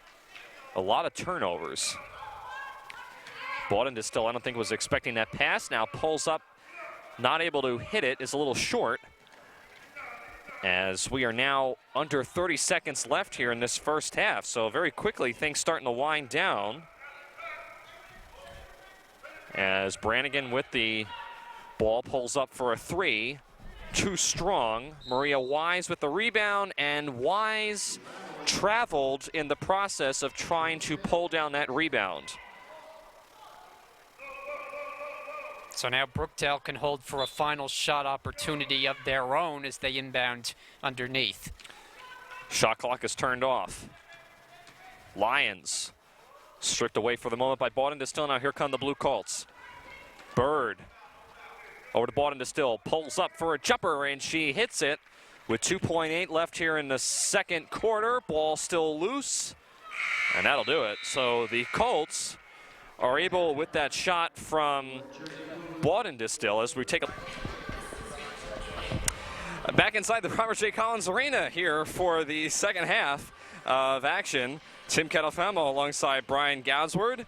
A lot of turnovers. Bawden still, I don't think, was expecting that pass. Now pulls up, not able to hit it, is a little short. As we are now under 30 seconds left here in this first half. So very quickly, things starting to wind down. As Brannigan with the ball pulls up for a three. Too strong. Maria Wise with the rebound, and Wise traveled in the process of trying to pull down that rebound. So now Brookdale can hold for a final shot opportunity of their own as they inbound underneath. Shot clock is turned off. Lions stripped away for the moment by Bawden Distill. Now here come the Blue Colts. Bird over to Bawden Distill, pulls up for a jumper, and she hits it with 2.8 left here in the second quarter. Ball still loose, and that'll do it. So the Colts are able, with that shot from Bawden Distill, as we take a back inside the Robert J. Collins Arena here for the second half of action. Tim Kettlefamo alongside Brian Goudsward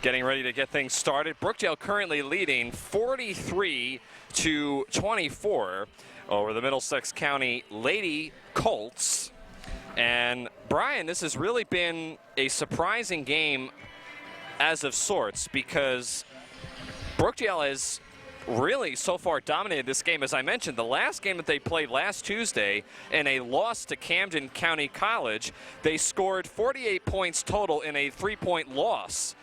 getting ready to get things started. Brookdale currently leading 43-24 over the Middlesex County Lady Colts. And Brian, this has really been a surprising game as of sorts, because Brookdale has really so far dominated this game. As I mentioned, the last game that they played last Tuesday in a loss to Camden County College, they scored 48 points total in a 3-point loss.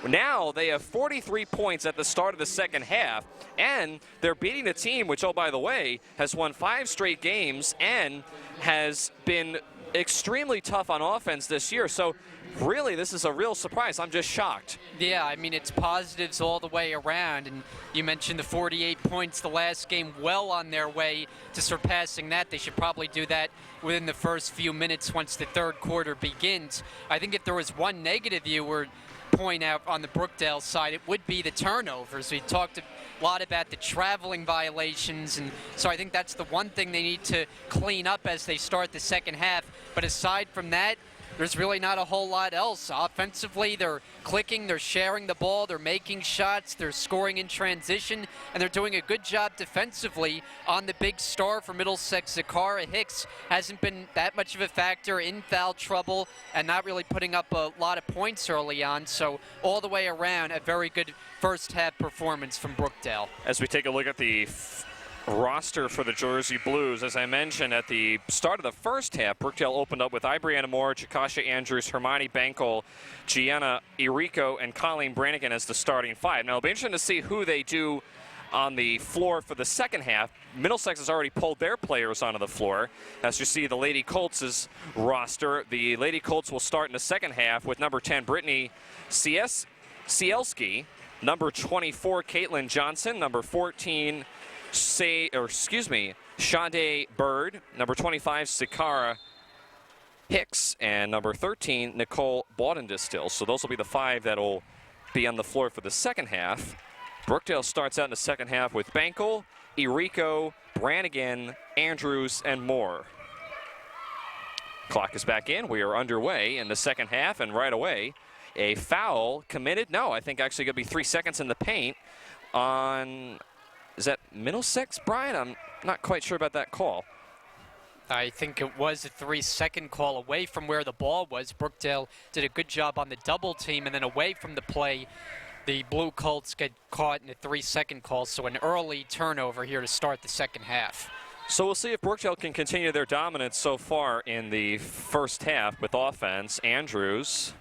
Now they have 43 points at the start of the second half, and they're beating a team which, oh, by the way, has won 5 straight games and has been extremely tough on offense this year. So really, this is a real surprise. I'm just shocked. Yeah, I mean, it's positives all the way around. And you mentioned the 48 points the last game, well on their way to surpassing that. They should probably do that within the first few minutes once the third quarter begins. I think if there was one negative you were point out on the Brookdale side, it would be the turnovers. We talked a lot about the traveling violations, and so I think that's the one thing they need to clean up as they start the second half. But aside from that, there's really not a whole lot else. Offensively, they're clicking, they're sharing the ball, they're making shots, they're scoring in transition, and they're doing a good job defensively on the big star for Middlesex. Zakara Hicks hasn't been that much of a factor in foul trouble and not really putting up a lot of points early on. So all the way around, a very good first half performance from Brookdale. As we take a look at the roster for the Jersey Blues, as I mentioned at the start of the first half, Brookdale opened up with Ibriana Moore, Chakasha Andrews, Hermione Bankel, Gianna Irico, and Colleen Brannigan as the starting five. Now, it'll be interesting to see who they do on the floor for the second half. Middlesex has already pulled their players onto the floor. As you see, the Lady Colts' roster, the Lady Colts will start in the second half with number 10, Brittany Cielski, number 24, Caitlin Johnson, number 14, Sade Bird, number 25, Zakara Hicks, and number 13, Nicole Bawden Distill. So those will be the five that will be on the floor for the second half. Brookdale starts out in the second half with Bankel, Irico, Brannigan, Andrews, and Moore. Clock is back in. We are underway in the second half, and right away, a foul committed. No, I think actually going to be 3 seconds in the paint on... Is that Middlesex, Brian? I'm not quite sure about that call. I think it was a 3-second call away from where the ball was. Brookdale did a good job on the double team, and then away from the play, the Blue Colts get caught in a 3-second call, so an early turnover here to start the second half. So we'll see if Brookdale can continue their dominance so far in the first half with offense. Andrews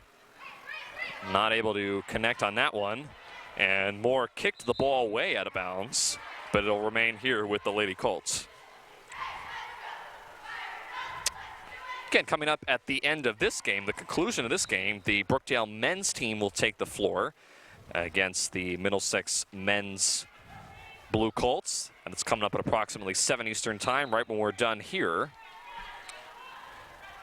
not able to connect on that one, and Moore kicked the ball way out of bounds, but it'll remain here with the Lady Colts. Again, coming up at the end of this game, the conclusion of this game, the Brookdale men's team will take the floor against the Middlesex men's Blue Colts. And it's coming up at approximately 7 Eastern time, right when we're done here.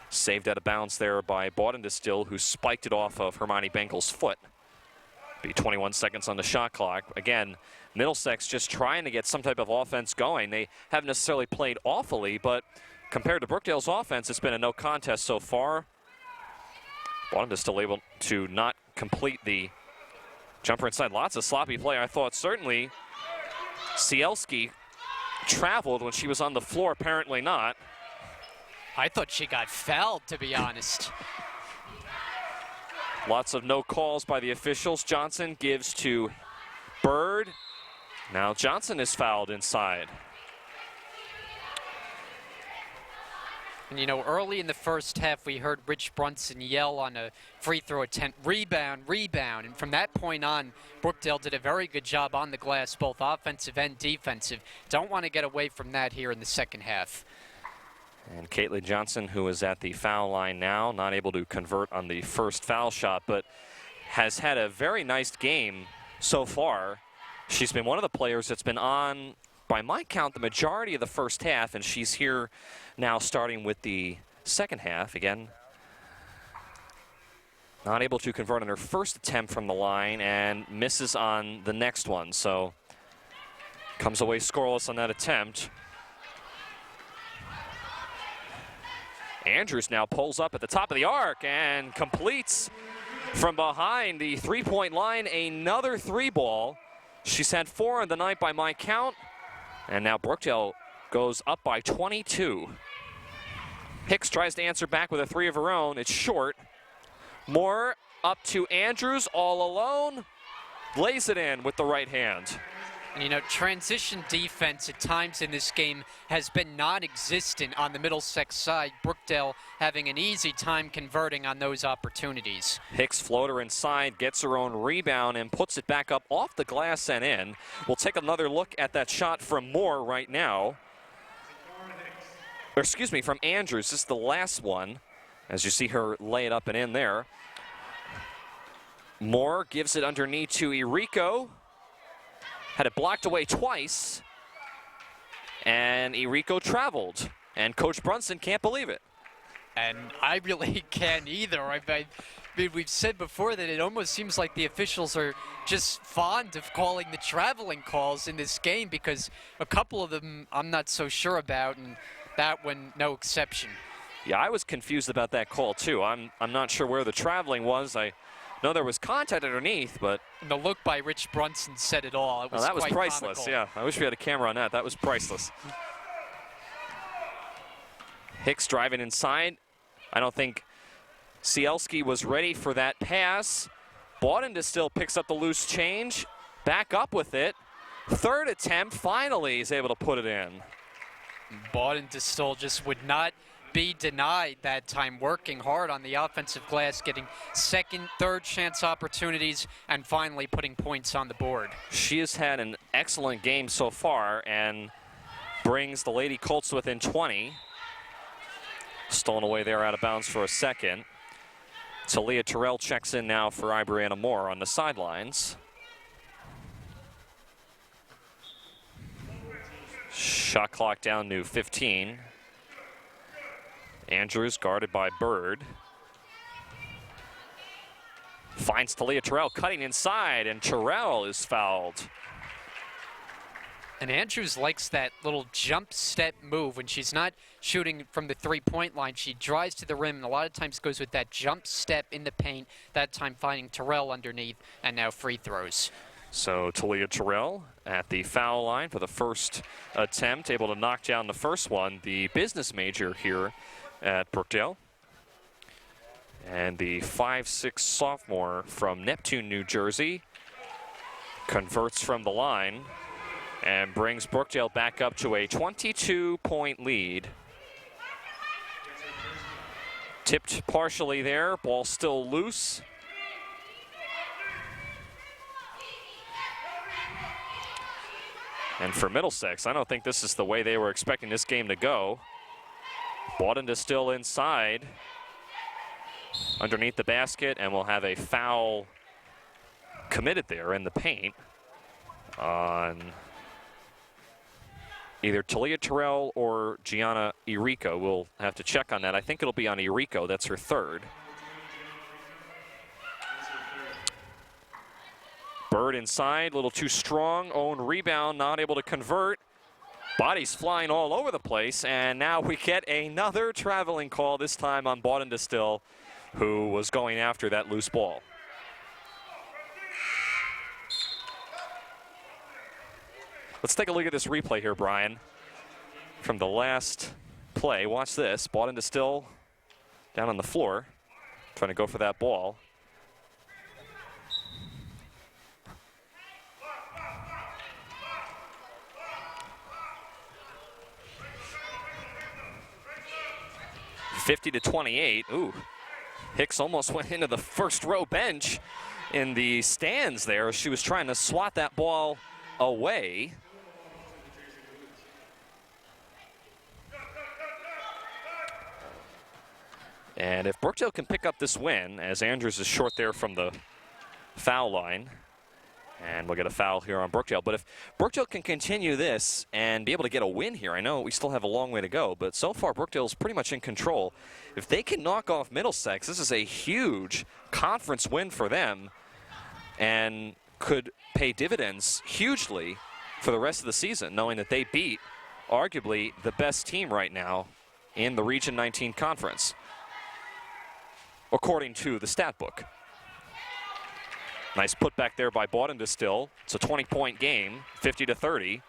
Saved out of bounds there by Bawden Distill, who spiked it off of Hermione Benkel's foot. Be 21 seconds on the shot clock. Again, Middlesex just trying to get some type of offense going. They haven't necessarily played awfully, but compared to Brookdale's offense, it's been a no contest so far. Bawden Distill able to not complete the jumper inside. Lots of sloppy play. I thought certainly Cielski traveled when she was on the floor, apparently not. I thought she got fouled, to be honest. Lots of no calls by the officials. Johnson gives to Bird. Now Johnson is fouled inside. And you know, early in the first half, we heard Rich Brunson yell on a free throw attempt, rebound, rebound. And from that point on, Brookdale did a very good job on the glass, both offensive and defensive. Don't want to get away from that here in the second half. And Caitlin Johnson, who is at the foul line now, not able to convert on the first foul shot, but has had a very nice game so far. She's been one of the players that's been on, by my count, the majority of the first half, and she's here now starting with the second half. Again, not able to convert on her first attempt from the line and misses on the next one. So comes away scoreless on that attempt. Andrews now pulls up at the top of the arc and completes from behind the three-point line another three ball. She's had 4 on the night by my count. And now Brookdale goes up by 22. Hicks tries to answer back with a three of her own. It's short. Moore up to Andrews all alone. Lays it in with the right hand. And you know, transition defense at times in this game has been non-existent on the Middlesex side. Brookdale having an easy time converting on those opportunities. Hicks floater inside, gets her own rebound and puts it back up off the glass and in. We'll take another look at that shot from Moore right now. Or excuse me, from Andrews. This is the last one, as you see her lay it up and in there. Moore gives it underneath to Irico. Had it blocked away twice, and Irico traveled, and Coach Brunson can't believe it. And I really can't either. I mean, we've said before that it almost seems like the officials are just fond of calling the traveling calls in this game, because a couple of them I'm not so sure about, and that one no exception. Yeah, I was confused about that call too. I'm not sure where the traveling was. I know there was contact underneath, but the look by Rich Brunson said it all. It was that was quite priceless. comical. Yeah, I wish we had a camera on that. That was priceless. Hicks driving inside. I don't think Cielski was ready for that pass. Bawden Distill picks up the loose change. Back up with it. Third attempt, finally is able to put it in. Bawden Distill just would not be denied that time, working hard on the offensive glass, getting second, third chance opportunities, and finally putting points on the board. She has had an excellent game so far and brings the Lady Colts within 20. Stolen away there out of bounds for a second. Talia Terrell checks in now for Ibrianna Moore on the sidelines. Shot clock down to 15. Andrews guarded by Bird. Finds Talia Terrell cutting inside, and Terrell is fouled. And Andrews likes that little jump step move. When she's not shooting from the three-point line, she drives to the rim, and a lot of times goes with that jump step in the paint, that time finding Terrell underneath, and now free throws. So Talia Terrell at the foul line for the first attempt, able to knock down the first one, the business major here at Brookdale. And the 5'6" sophomore from Neptune, New Jersey, converts from the line and brings Brookdale back up to a 22-point lead. Tipped partially there, ball still loose. And for Middlesex, I don't think this is the way they were expecting this game to go. Bawden to still inside underneath the basket, and we'll have a foul committed there in the paint on either Talia Terrell or Gianna Irico. We'll have to check on that. I think it'll be on Irico. That's her third. Bird inside, a little too strong. Own rebound, not able to convert. Bodies flying all over the place, and now we get another traveling call, this time on Bawden Distill, who was going after that loose ball. Let's take a look at this replay here, Brian, from the last play. Watch this. Bawden Distill down on the floor, trying to go for that ball. (50-28). Ooh, Hicks almost went into the first row bench in the stands there. She was trying to swat that ball away. And if Brookdale can pick up this win, as Andrews is short there from the foul line, and we'll get a foul here on Brookdale. But if Brookdale can continue this and be able to get a win here, I know we still have a long way to go, but so far Brookdale's pretty much in control. If they can knock off Middlesex, this is a huge conference win for them and could pay dividends hugely for the rest of the season, knowing that they beat arguably the best team right now in the Region 19 conference, according to the stat book. Nice putback there by Bawden Distill. It's a 20-point game, 50-30.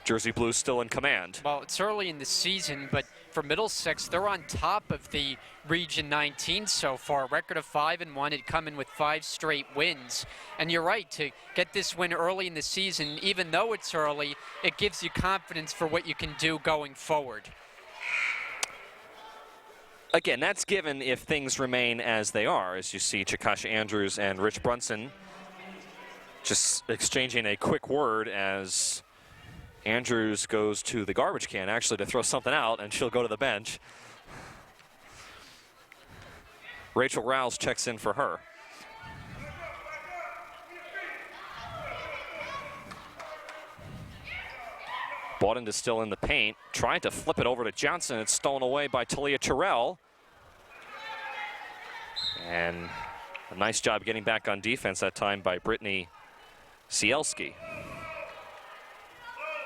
Jersey Blues still in command. Well, it's early in the season, but for Middlesex, they're on top of the Region 19 so far. Record of 5-1, had come in with 5 straight wins. And you're right, to get this win early in the season, even though it's early, it gives you confidence for what you can do going forward. Again, that's given if things remain as they are, as you see Chakasha Andrews and Rich Brunson just exchanging a quick word as Andrews goes to the garbage can actually to throw something out, and she'll go to the bench. Rachel Rouse checks in for her. Bawden is still in the paint, trying to flip it over to Johnson. It's stolen away by Talia Terrell. And a nice job getting back on defense that time by Brittany Cielski.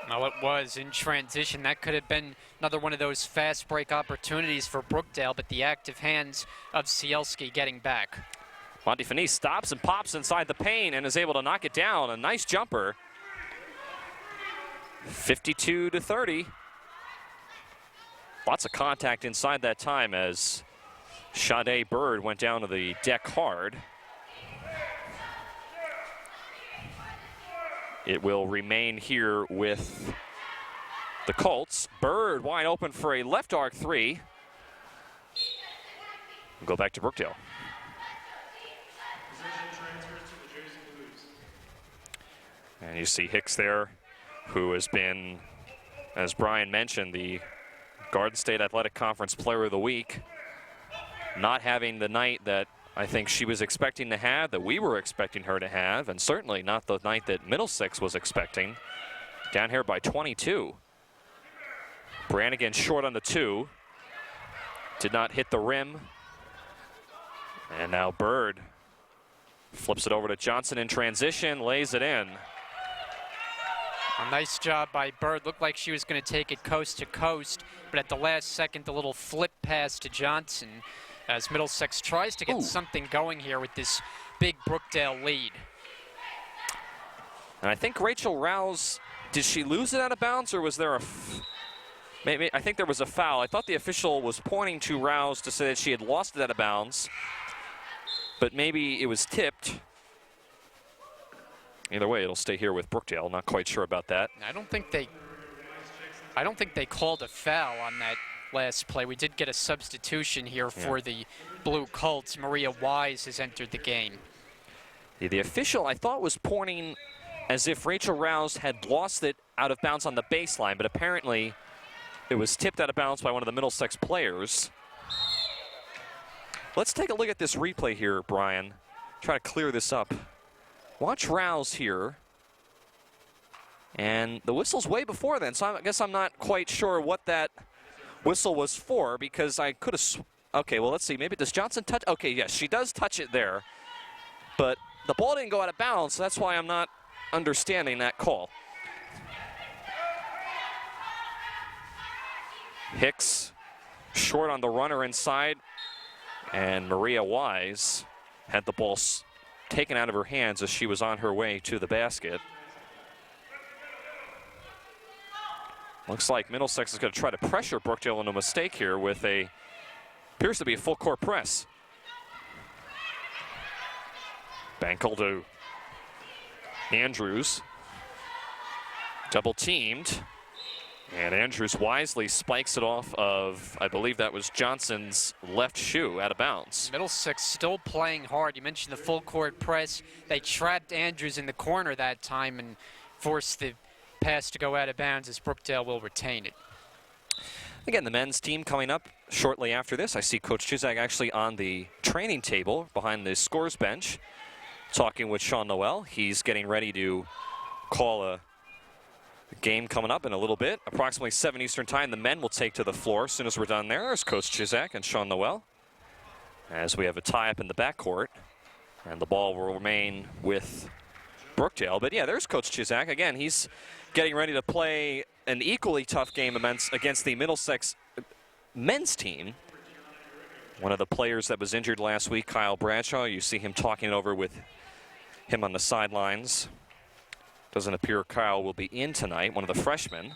Well, it was in transition. That could have been another one of those fast break opportunities for Brookdale, but the active hands of Cielski getting back. Monty Finis stops and pops inside the paint and is able to knock it down. A nice jumper. 52-30. Lots of contact inside that time as Sade Bird went down to the deck hard. It will remain here with the Colts. Bird wide open for a left arc three. We'll go back to Brookdale. And you see Hicks there, who has been, as Brian mentioned, the Garden State Athletic Conference Player of the Week. Not having the night that I think she was expecting to have, that we were expecting her to have, and certainly not the night that Middlesex was expecting. Down here by 22. Brannigan short on the 2. Did not hit the rim. And now Bird flips it over to Johnson in transition, lays it in. A nice job by Bird. Looked like she was going to take it coast to coast, but at the last second, the little flip pass to Johnson as Middlesex tries to get something going here with this big Brookdale lead. And I think Rachel Rouse, did she lose it out of bounds, or was there a maybe? I think there was a foul. I thought the official was pointing to Rouse to say that she had lost it out of bounds, but maybe it was tipped. Either way, it'll stay here with Brookdale. Not quite sure about that. I don't think they called a foul on that last play. We did get a substitution here for the Blue Colts. Maria Wise has entered the game. The official, I thought, was pointing as if Rachel Rouse had lost it out of bounds on the baseline, but apparently it was tipped out of bounds by one of the Middlesex players. Let's take a look at this replay here, Brian. Try to clear this up. Watch Rouse here. And the whistle's way before then, so I guess I'm not quite sure what that whistle was for, because I could have... Okay, well, let's see. Maybe does Johnson touch... Okay, yes, she does touch it there. But the ball didn't go out of bounds, so that's why I'm not understanding that call. Hicks short on the runner inside, and Maria Wise had the ball taken out of her hands as she was on her way to the basket. Looks like Middlesex is going to try to pressure Brookdale into a mistake here with appears to be a full court press. Bankel to Andrews. Double teamed. And Andrews wisely spikes it off of, I believe that was Johnson's left shoe, out of bounds. Middlesex still playing hard. You mentioned the full court press. They trapped Andrews in the corner that time and forced the pass to go out of bounds, as Brookdale will retain it. Again, the men's team coming up shortly after this. I see Coach Chizak actually on the training table behind the scores bench, talking with Sean Noel. He's getting ready to call a game coming up in a little bit. Approximately 7 Eastern time, the men will take to the floor as soon as we're done there. There's Coach Chizak and Sean Noel, as we have a tie-up in the backcourt. And the ball will remain with Brookdale. But yeah, there's Coach Chizak. Again, he's getting ready to play an equally tough game against the Middlesex men's team. One of the players that was injured last week, Kyle Bradshaw, you see him talking it over with him on the sidelines. Doesn't appear Kyle will be in tonight, one of the freshmen.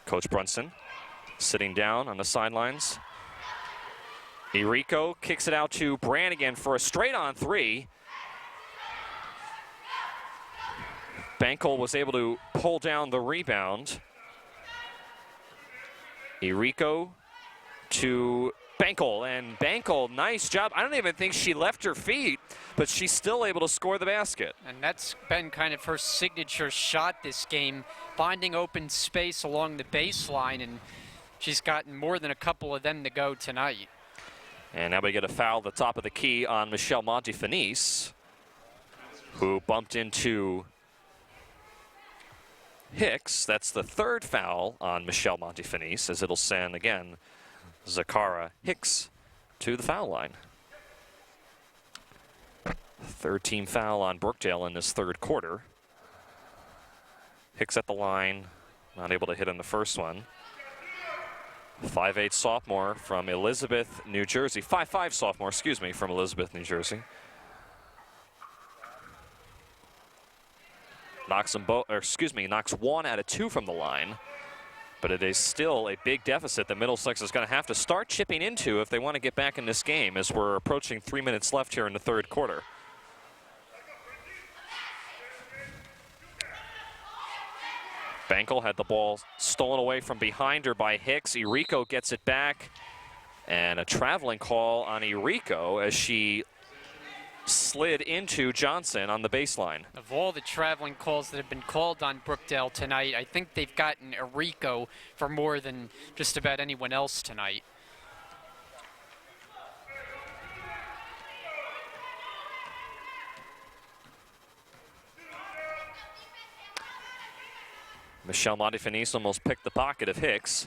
Coach Brunson sitting down on the sidelines. Irico kicks it out to Brannigan for a straight-on three. Bankel was able to pull down the rebound. Irico to Bankel, and Bankel, nice job. I don't even think she left her feet, but she's still able to score the basket. And that's been kind of her signature shot this game, finding open space along the baseline, and she's gotten more than a couple of them to go tonight. And now we get a foul at the top of the key on Michelle Montefinis, who bumped into Hicks. That's the third foul on Michelle Montefinis, as it'll send, again, Zakara Hicks to the foul line. Third team foul on Brookdale in this third quarter. Hicks at the line, not able to hit in the first one. 5'8" sophomore from Elizabeth, New Jersey. 5'5" sophomore, excuse me, from Elizabeth, New Jersey. Knocks one out of two from the line. But it is still a big deficit that Middlesex is going to have to start chipping into if they want to get back in this game, as we're approaching 3 minutes left here in the third quarter. Bankel had the ball stolen away from behind her by Hicks. Irico gets it back, and a traveling call on Irico as she slid into Johnson on the baseline. Of all the traveling calls that have been called on Brookdale tonight, I think they've gotten Irico for more than just about anyone else tonight. Michelle Montefinis almost picked the pocket of Hicks.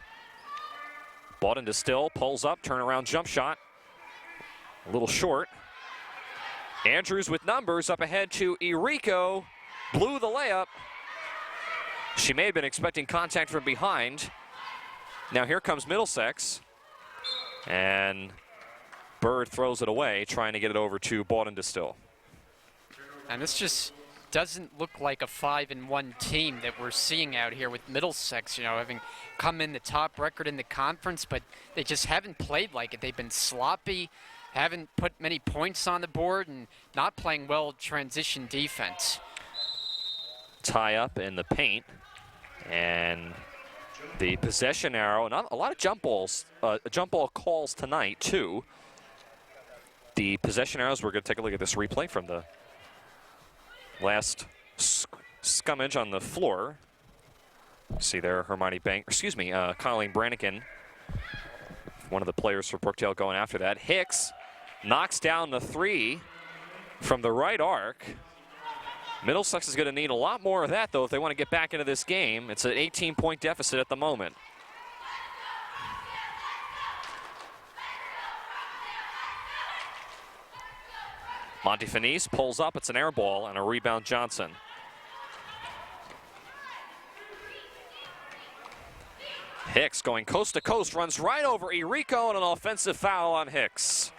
Bought into Still, pulls up, turnaround jump shot. A little short. Andrews with numbers up ahead to Irico. Blew the layup. She may have been expecting contact from behind. Now here comes Middlesex. And Bird throws it away, trying to get it over to Bought into Still. And this just doesn't look like a 5-1 team that we're seeing out here with Middlesex, having come in the top record in the conference, but they just haven't played like it. They've been sloppy, haven't put many points on the board, and not playing well transition defense. Tie up in the paint, and the possession arrow. Not a lot of jump ball calls tonight too. The possession arrows. We're going to take a look at this replay from the last scummage on the floor. See there, Colleen Brannigan, one of the players for Brookdale, going after that. Hicks knocks down the three from the right arc. Middlesex is going to need a lot more of that, though, if they want to get back into this game. It's an 18-point deficit at the moment. Montefinis pulls up. It's an air ball and a rebound, Johnson. Hicks going coast to coast, runs right over Irico, and an offensive foul on Hicks.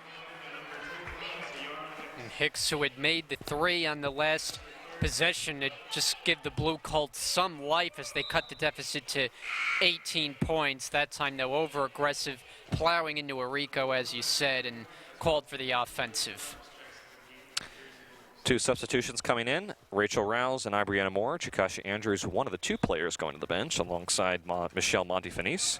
And Hicks, who had made the three on the last possession, to just give the Blue Colts some life as they cut the deficit to 18 points. That time, though, over-aggressive, plowing into Irico, as you said, and called for the offensive. Two substitutions coming in. Rachel Rouse and Ibriana Moore. Chikasha Andrews, one of the two players going to the bench alongside Michelle Montefinis.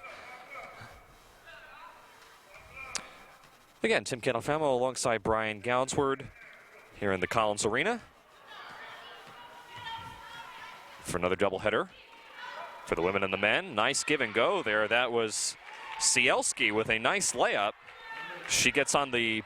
Again, Tim Cantalfamo alongside Brian Goudsward here in the Collins Arena for another doubleheader for the women and the men. Nice give and go there. That was Cielski with a nice layup. She gets on the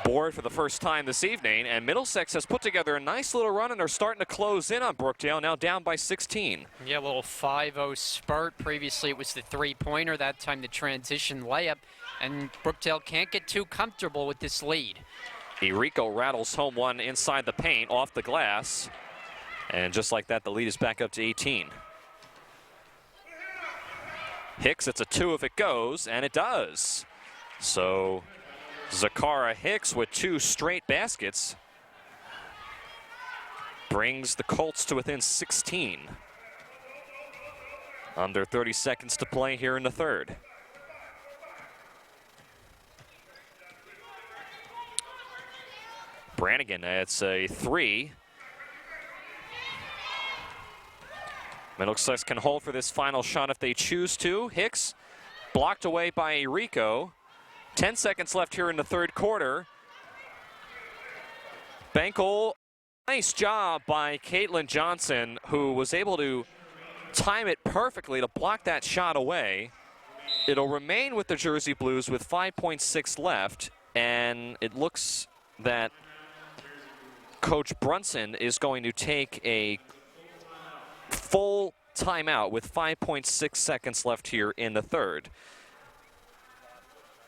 board for the first time this evening, and Middlesex has put together a nice little run, and they're starting to close in on Brookdale, now down by 16. Yeah, a little 5-0 spurt. Previously it was the three-pointer, that time the transition layup, and Brookdale can't get too comfortable with this lead. Irico rattles home one inside the paint, off the glass, and just like that, the lead is back up to 18. Hicks, it's a two if it goes, and it does. So Zakara Hicks with two straight baskets brings the Colts to within 16. Under 30 seconds to play here in the third. Brannigan, it's a three. Middlesex can hold for this final shot if they choose to. Hicks blocked away by Irico. 10 seconds left here in the third quarter. Bankel, nice job by Caitlin Johnson, who was able to time it perfectly to block that shot away. It'll remain with the Jersey Blues with 5.6 left, and it looks that Coach Brunson is going to take a full timeout with 5.6 seconds left here in the third.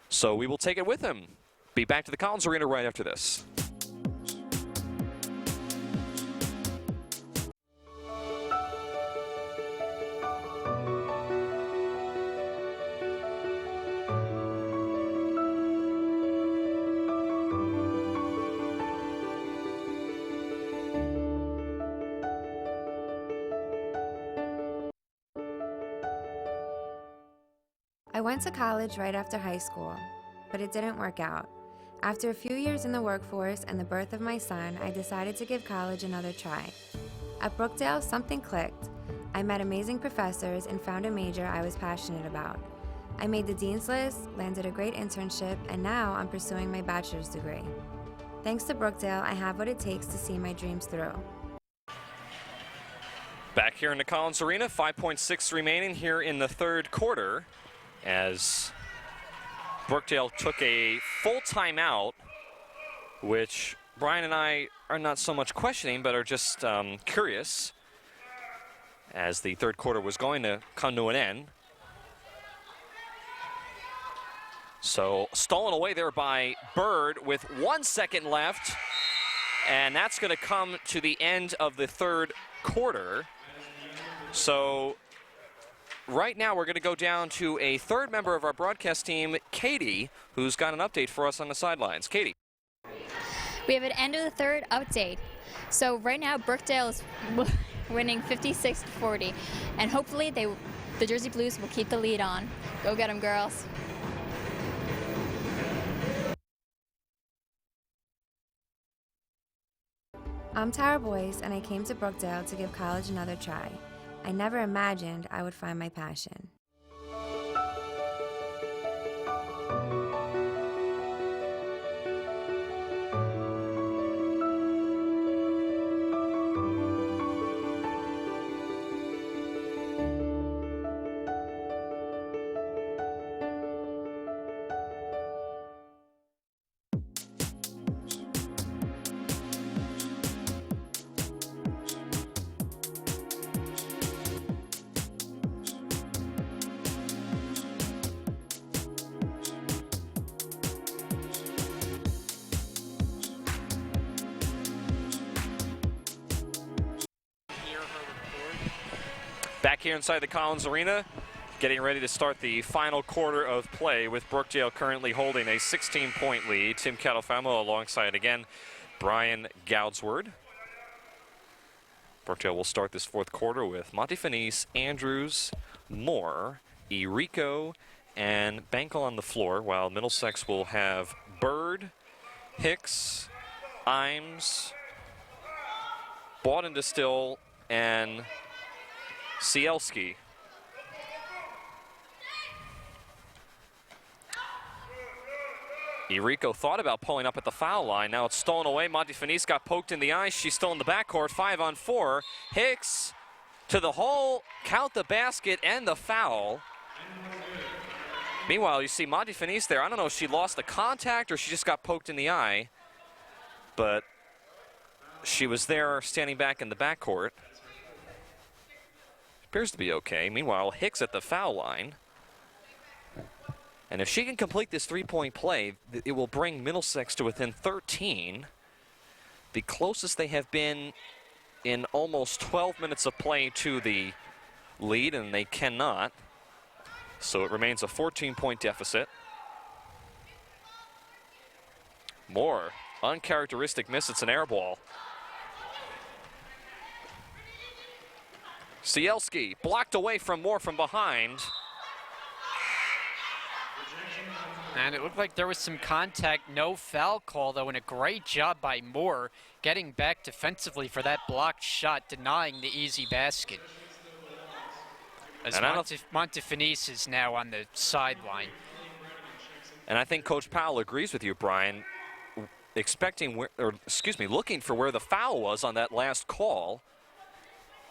So we will take it with him. Be back to the Collins Arena right after this. I went to college right after high school, but it didn't work out. After a few years in the workforce and the birth of my son, I decided to give college another try. At Brookdale, something clicked. I met amazing professors and found a major I was passionate about. I made the dean's list, landed a great internship, and now I'm pursuing my bachelor's degree. Thanks to Brookdale, I have what it takes to see my dreams through. Back here in the Collins Arena, 5.6 remaining here in the third quarter, as Brookdale took a full timeout, which Brian and I are not so much questioning, but are just curious, as the third quarter was going to come to an end. So stolen away there by Bird with 1 second left, and that's going to come to the end of the third quarter. So right now we're going to go down to a third member of our broadcast team, Katie, who's got an update for us on the sidelines. Katie. We have an end of the third update. So right now, Brookdale is winning 56-40, and hopefully the Jersey Blues will keep the lead on. Go get them, girls. I'm Tara Boyce, and I came to Brookdale to give college another try. I never imagined I would find my passion. Back here inside the Collins Arena, getting ready to start the final quarter of play with Brookdale currently holding a 16-point lead. Tim Catalfamo alongside again Brian Goudsward. Brookdale will start this fourth quarter with Montefinis, Andrews, Moore, Irico, and Bankel on the floor, while Middlesex will have Bird, Hicks, Imes, Bawden Distill, and Cielski. Irico thought about pulling up at the foul line. Now it's stolen away. Montefinis got poked in the eye. She's still in the backcourt. 5-on-4. Hicks to the hole. Count the basket and the foul. Meanwhile, you see Montefinis there. I don't know if she lost the contact or she just got poked in the eye. But she was there standing back in the backcourt. Appears to be okay. Meanwhile, Hicks at the foul line. And if she can complete this three-point play, it will bring Middlesex to within 13. The closest they have been in almost 12 minutes of play to the lead, and they cannot. So it remains a 14-point deficit. Moore, uncharacteristic miss. It's an air ball. Cielski blocked away from Moore from behind. And it looked like there was some contact, no foul call though, and a great job by Moore getting back defensively for that blocked shot, denying the easy basket. As Montefinis is now on the sideline. And I think Coach Powell agrees with you, Brian, looking for where the foul was on that last call.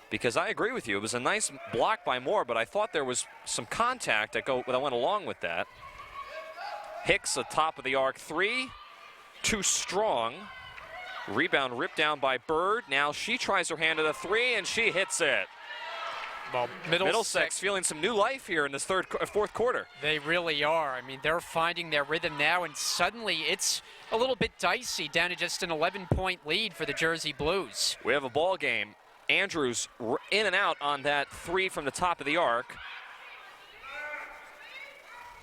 Because I agree with you, it was a nice block by Moore, but I thought there was some contact that went along with that. Hicks, a top of the arc three, too strong. Rebound ripped down by Bird. Now she tries her hand at a three, and she hits it. Well, Middlesex feeling some new life here in this fourth quarter. They really are. I mean, they're finding their rhythm now, and suddenly it's a little bit dicey, down to just an 11-point lead for the Jersey Blues. We have a ball game. Andrews in and out on that three from the top of the arc.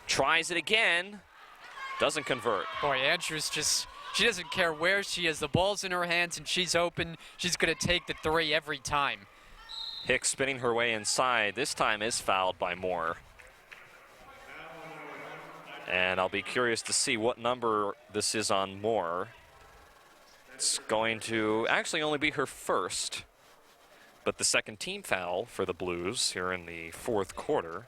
Tries it again. Doesn't convert. Boy, Andrews she doesn't care where she is. The ball's in her hands and she's open. She's going to take the three every time. Hicks spinning her way inside. This time is fouled by Moore. And I'll be curious to see what number this is on Moore. It's going to actually only be her first, but the second team foul for the Blues here in the fourth quarter.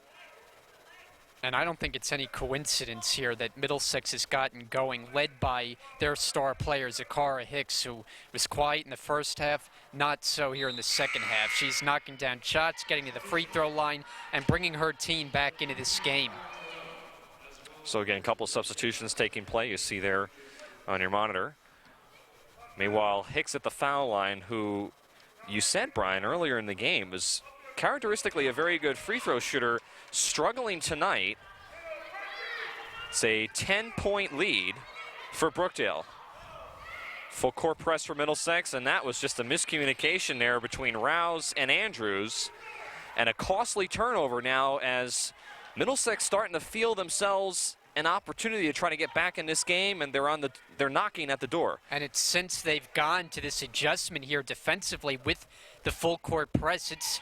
And I don't think it's any coincidence here that Middlesex has gotten going, led by their star player, Zakara Hicks, who was quiet in the first half, not so here in the second half. She's knocking down shots, getting to the free throw line, and bringing her team back into this game. So again, a couple of substitutions taking play, you see there on your monitor. Meanwhile, Hicks at the foul line, who you said, Brian, earlier in the game, was characteristically a very good free throw shooter, struggling tonight. It's a 10-point lead for Brookdale. Full court press for Middlesex, and that was just a miscommunication there between Rouse and Andrews, and a costly turnover now as Middlesex starting to feel themselves an opportunity to try to get back in this game, and they're knocking at the door. And it's since they've gone to this adjustment here defensively with the full court press, it's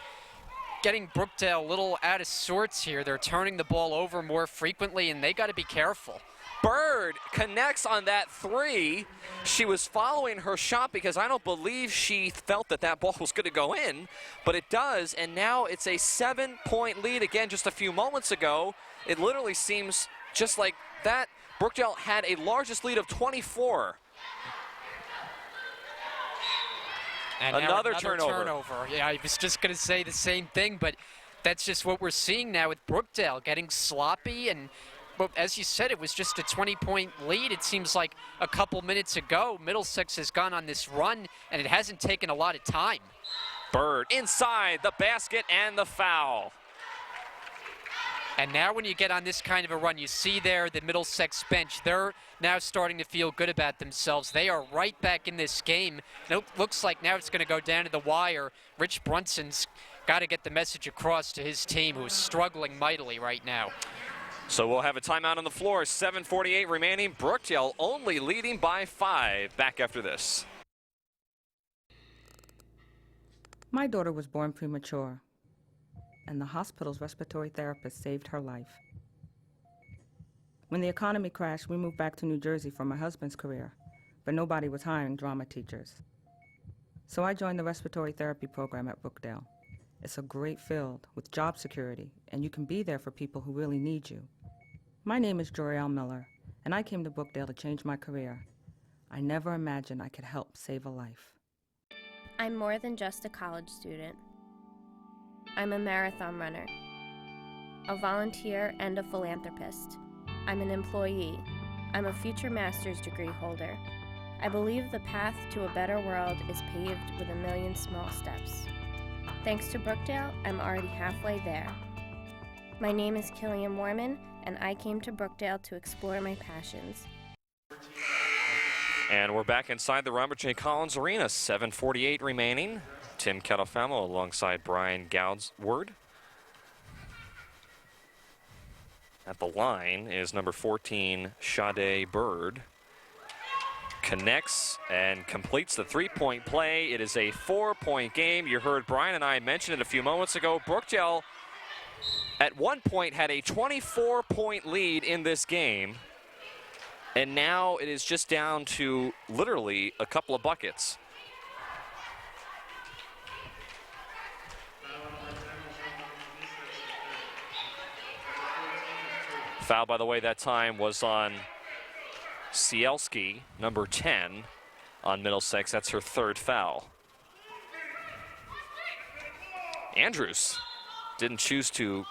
getting Brookdale a little out of sorts here. They're turning the ball over more frequently, and they got to be careful. Bird connects on that three. She was following her shot because I don't believe she felt that that ball was going to go in, but it does, and now it's a 7-point lead again. Just a few moments ago, it literally seems just like that. Brookdale had a largest lead of 24. And another turnover. Yeah, I was just going to say the same thing, but that's just what we're seeing now with Brookdale, getting sloppy. And but as you said, it was just a 20-point lead. It seems like a couple minutes ago, Middlesex has gone on this run, and it hasn't taken a lot of time. Bird inside the basket and the foul. And now when you get on this kind of a run, you see there the Middlesex bench. They're now starting to feel good about themselves. They are right back in this game. And it looks like now it's going to go down to the wire. Rich Brunson's got to get the message across to his team, who's struggling mightily right now. So we'll have a timeout on the floor. 7:48 remaining. Brookdale only leading by 5. Back after this. My daughter was born premature, and the hospital's respiratory therapist saved her life. When the economy crashed, we moved back to New Jersey for my husband's career, but nobody was hiring drama teachers. So I joined the respiratory therapy program at Brookdale. It's a great field with job security, and you can be there for people who really need you. My name is Joriel Miller, and I came to Brookdale to change my career. I never imagined I could help save a life. I'm more than just a college student. I'm a marathon runner, a volunteer, and a philanthropist. I'm an employee. I'm a future master's degree holder. I believe the path to a better world is paved with a million small steps. Thanks to Brookdale, I'm already halfway there. My name is Killian Moorman, and I came to Brookdale to explore my passions. And we're back inside the Robert J. Collins Arena. 7:48 remaining. Tim Kettlefamo alongside Brian Goudsward. At the line is number 14, Sade Bird. Connects and completes the three-point play. It is a 4-point game. You heard Brian and I mention it a few moments ago. Brookdale at one point had a 24-point lead in this game. And now it is just down to literally a couple of buckets. Foul, by the way, that time was on Cielski, number 10, on Middlesex. That's her third foul. Andrews didn't choose to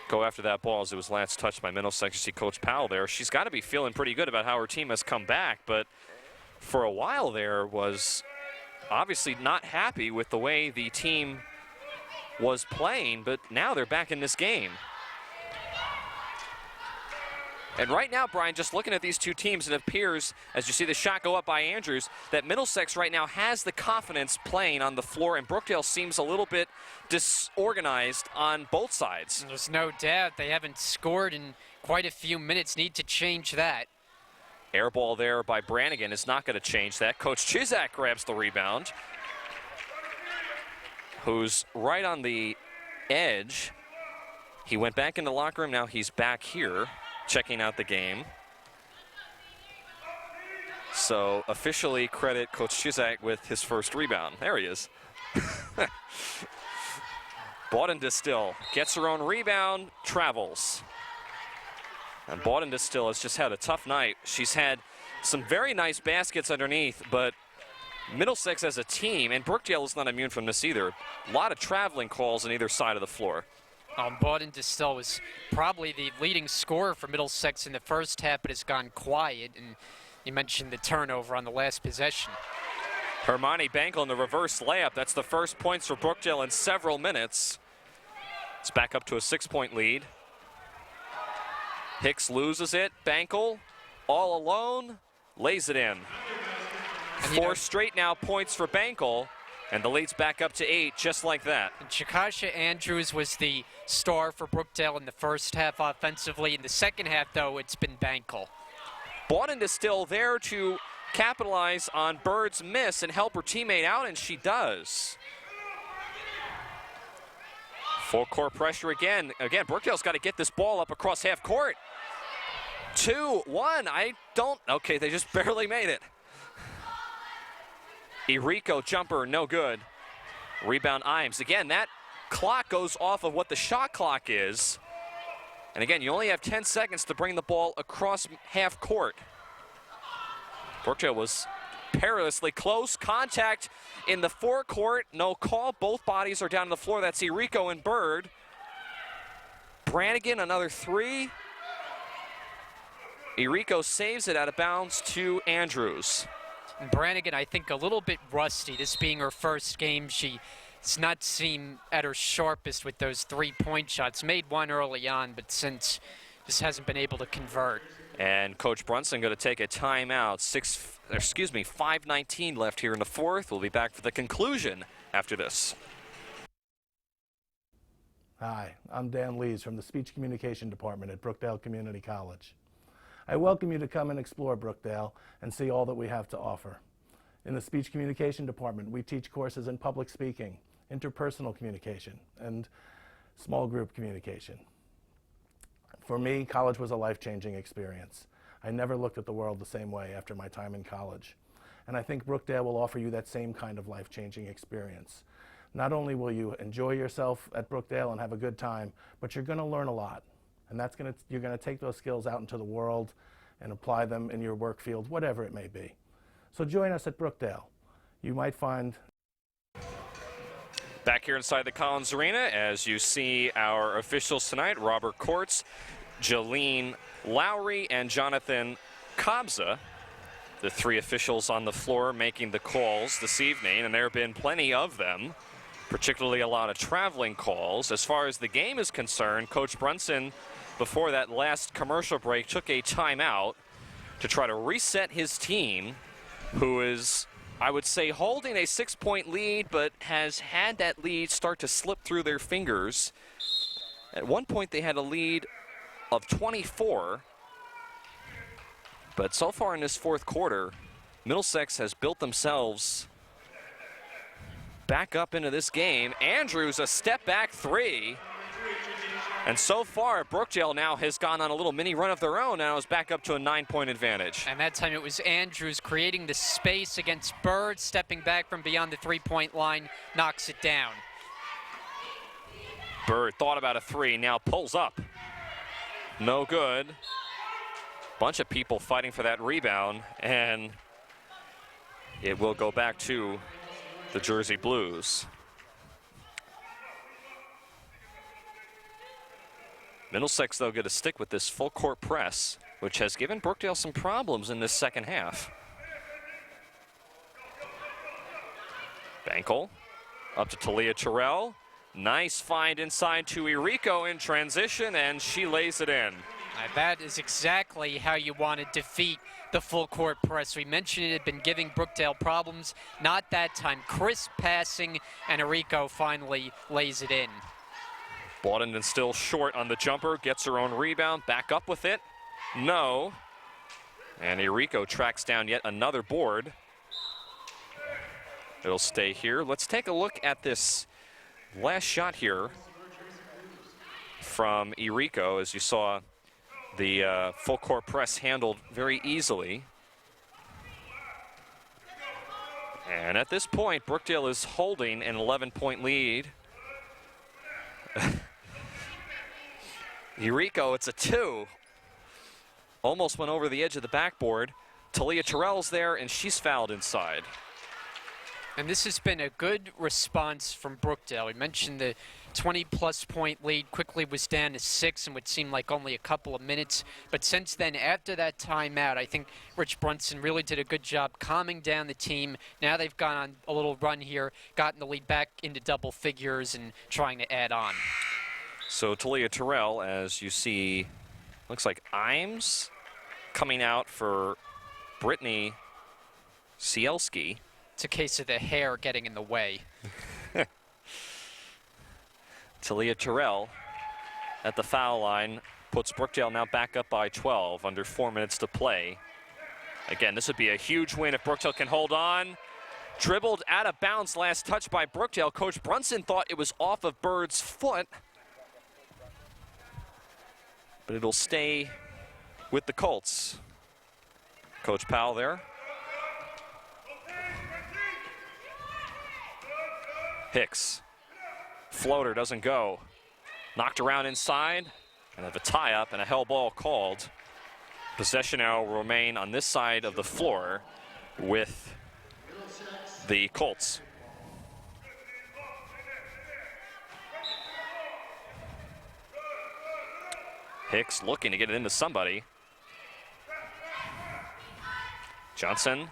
go after that ball as it was last touched by Middlesex. You see Coach Powell there. She's got to be feeling pretty good about how her team has come back, but for a while there was obviously not happy with the way the team was playing, but now they're back in this game. And right now, Brian, just looking at these two teams, it appears, as you see the shot go up by Andrews, that Middlesex right now has the confidence playing on the floor, and Brookdale seems a little bit disorganized on both sides. There's no doubt they haven't scored in quite a few minutes. Need to change that. Air ball there by Brannigan is not going to change that. Coach Chizak grabs the rebound, who's right on the edge. He went back in the locker room. Now he's back here, checking out the game. So officially credit Coach Chizak with his first rebound. There he is. Bawden Distill gets her own rebound, travels. And Bawden Distill has just had a tough night. She's had some very nice baskets underneath, but Middlesex as a team, and Brookdale is not immune from this either. A lot of traveling calls on either side of the floor. Bawden Distill was probably the leading scorer for Middlesex in the first half, but has gone quiet. And you mentioned the turnover on the last possession. Hermione Bangle in the reverse layup. That's the first points for Brookdale in several minutes. It's back up to a 6-point lead. Hicks loses it. Bangle all alone, lays it in. 4 straight now points for Bangle. And the lead's back up to 8, just like that. And Chakasha Andrews was the star for Brookdale in the first half offensively. In the second half, though, it's been Bankel. Bawden is still there to capitalize on Bird's miss and help her teammate out, and she does. Full court pressure again. Again, Brookdale's got to get this ball up across half court. 2-1. Okay, they just barely made it. Irico jumper, no good. Rebound Imes. Again, that clock goes off of what the shot clock is. And again, you only have 10 seconds to bring the ball across half court. Brookdale was perilously close. Contact in the forecourt. No call. Both bodies are down on the floor. That's Irico and Bird. Brannigan, another 3. Irico saves it out of bounds to Andrews. And Brannigan, I think, a little bit rusty. This being her first game, she does not seem at her sharpest with those 3-point shots. Made one early on, but since just hasn't been able to convert. And Coach Brunson going to take a timeout. 5:19 left here in the fourth. We'll be back for the conclusion after this. Hi, I'm Dan Lees from the Speech Communication Department at Brookdale Community College. I welcome you to come and explore Brookdale and see all that we have to offer. In the Speech Communication Department, we teach courses in public speaking, interpersonal communication, and small group communication. For me, college was a life-changing experience. I never looked at the world the same way after my time in college. And I think Brookdale will offer you that same kind of life-changing experience. Not only will you enjoy yourself at Brookdale and have a good time, but you're going to learn a lot. And you're going to take those skills out into the world and apply them in your work field, whatever it may be. So join us at Brookdale. You might find... Back here inside the Collins Arena, as you see our officials tonight, Robert Kortz, Jolene Lowry, and Jonathan Kobza, the 3 officials on the floor making the calls this evening, and there have been plenty of them, particularly a lot of traveling calls. As far as the game is concerned, Coach Brunson, before that last commercial break, took a timeout to try to reset his team, who is, I would say, holding a 6-point lead, but has had that lead start to slip through their fingers. At one point, they had a lead of 24. But so far in this fourth quarter, Middlesex has built themselves back up into this game. Andrews, a step back 3. And so far, Brookdale now has gone on a little mini run of their own. Now is back up to a 9-point advantage. And that time it was Andrews creating the space against Bird, stepping back from beyond the 3-point line, knocks it down. Bird thought about a 3, now pulls up. No good. Bunch of people fighting for that rebound, and it will go back to the Jersey Blues. Middlesex, though, going to stick with this full court press, which has given Brookdale some problems in this second half. Bankel up to Talia Terrell. Nice find inside to Irico in transition, and she lays it in. That is exactly how you want to defeat the full court press. We mentioned it had been giving Brookdale problems. Not that time. Crisp passing, and Irico finally lays it in. Bawden still short on the jumper, gets her own rebound, back up with it. No. And Irico tracks down yet another board. It'll stay here. Let's take a look at this last shot here from Irico, as you saw the full court press handled very easily. And at this point, Brookdale is holding an 11-point lead. Irico, it's a 2. Almost went over the edge of the backboard. Talia Terrell's there, and she's fouled inside. And this has been a good response from Brookdale. We mentioned the 20-plus point lead quickly was down to 6 and would seem like only a couple of minutes. But since then, after that timeout, I think Rich Brunson really did a good job calming down the team. Now they've gone on a little run here, gotten the lead back into double figures and trying to add on. So Talia Terrell, as you see, looks like Imes coming out for Brittany Cielski. it's a case of the hair getting in the way. Talia Terrell at the foul line puts Brookdale now back up by 12, under 4 minutes to play. Again, this would be a huge win if Brookdale can hold on. Dribbled out of bounds, last touch by Brookdale. Coach Brunson thought it was off of Bird's foot, but it'll stay with the Colts. Coach Powell there. Hicks. Floater doesn't go. Knocked around inside, and have a tie-up and a hell ball called. Possession now will remain on this side of the floor with the Colts. Hicks looking to get it into somebody. Johnson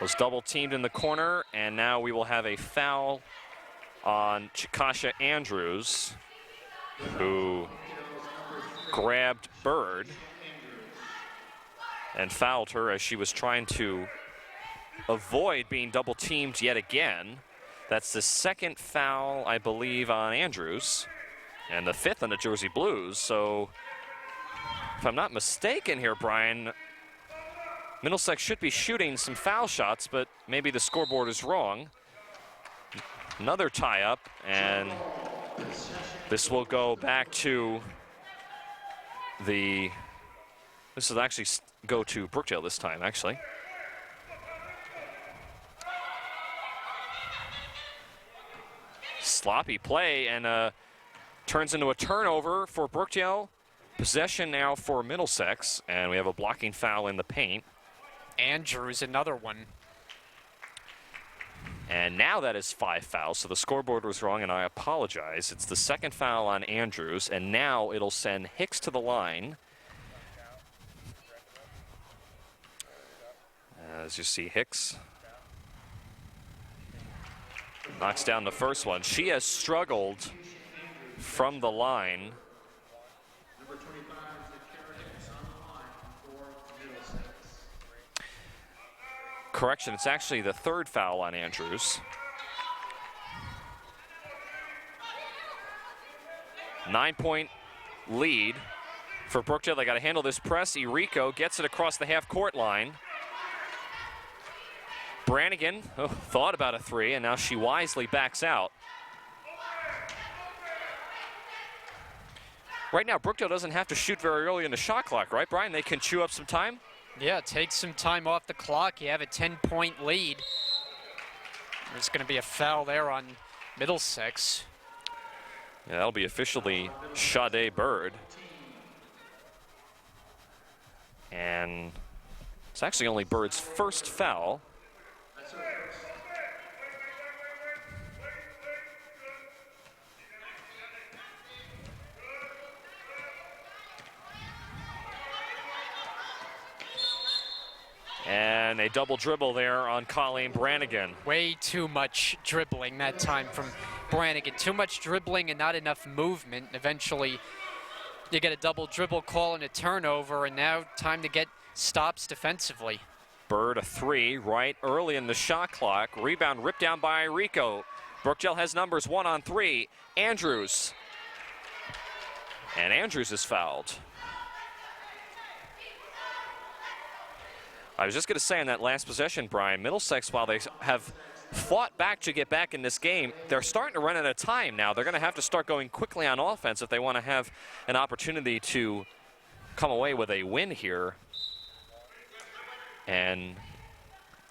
was double teamed in the corner, and now we will have a foul on Chikasha Andrews, who grabbed Bird and fouled her as she was trying to avoid being double teamed yet again. That's the second foul, I believe, on Andrews, and the fifth on the Jersey Blues. So if I'm not mistaken here, Brian, Middlesex should be shooting some foul shots, but maybe the scoreboard is wrong. Another tie-up, and this will go back to the... This will actually go to Brookdale this time, actually. Sloppy play, and turns into a turnover for Brookdale. Possession now for Middlesex, and we have a blocking foul in the paint. Andrews, another one. And now that is 5 fouls, so the scoreboard was wrong, and I apologize. It's the second foul on Andrews, and now it'll send Hicks to the line. As you see, Hicks knocks down the first one. She has struggled from the line. Correction, it's actually the third foul on Andrews. 9-point lead for Brookdale. They got to handle this press. Irico gets it across the half-court line. Brannigan thought about a three, and now she wisely backs out. Right now, Brookdale doesn't have to shoot very early in the shot clock, right, Brian? They can chew up some time? Yeah, take some time off the clock. You have a 10-point lead. There's going to be a foul there on Middlesex. Yeah, that'll be officially Sade Bird. And it's actually only Bird's first foul. And a double dribble there on Colleen Brannigan. Way too much dribbling that time from Brannigan. Too much dribbling and not enough movement. Eventually, you get a double dribble call and a turnover, and now time to get stops defensively. Bird a three right early in the shot clock. Rebound ripped down by Rico. Brookdale has numbers 1 on 3. Andrews. And Andrews is fouled. I was just going to say on that last possession, Brian, Middlesex, while they have fought back to get back in this game, they're starting to run out of time now. They're going to have to start going quickly on offense if they want to have an opportunity to come away with a win here. And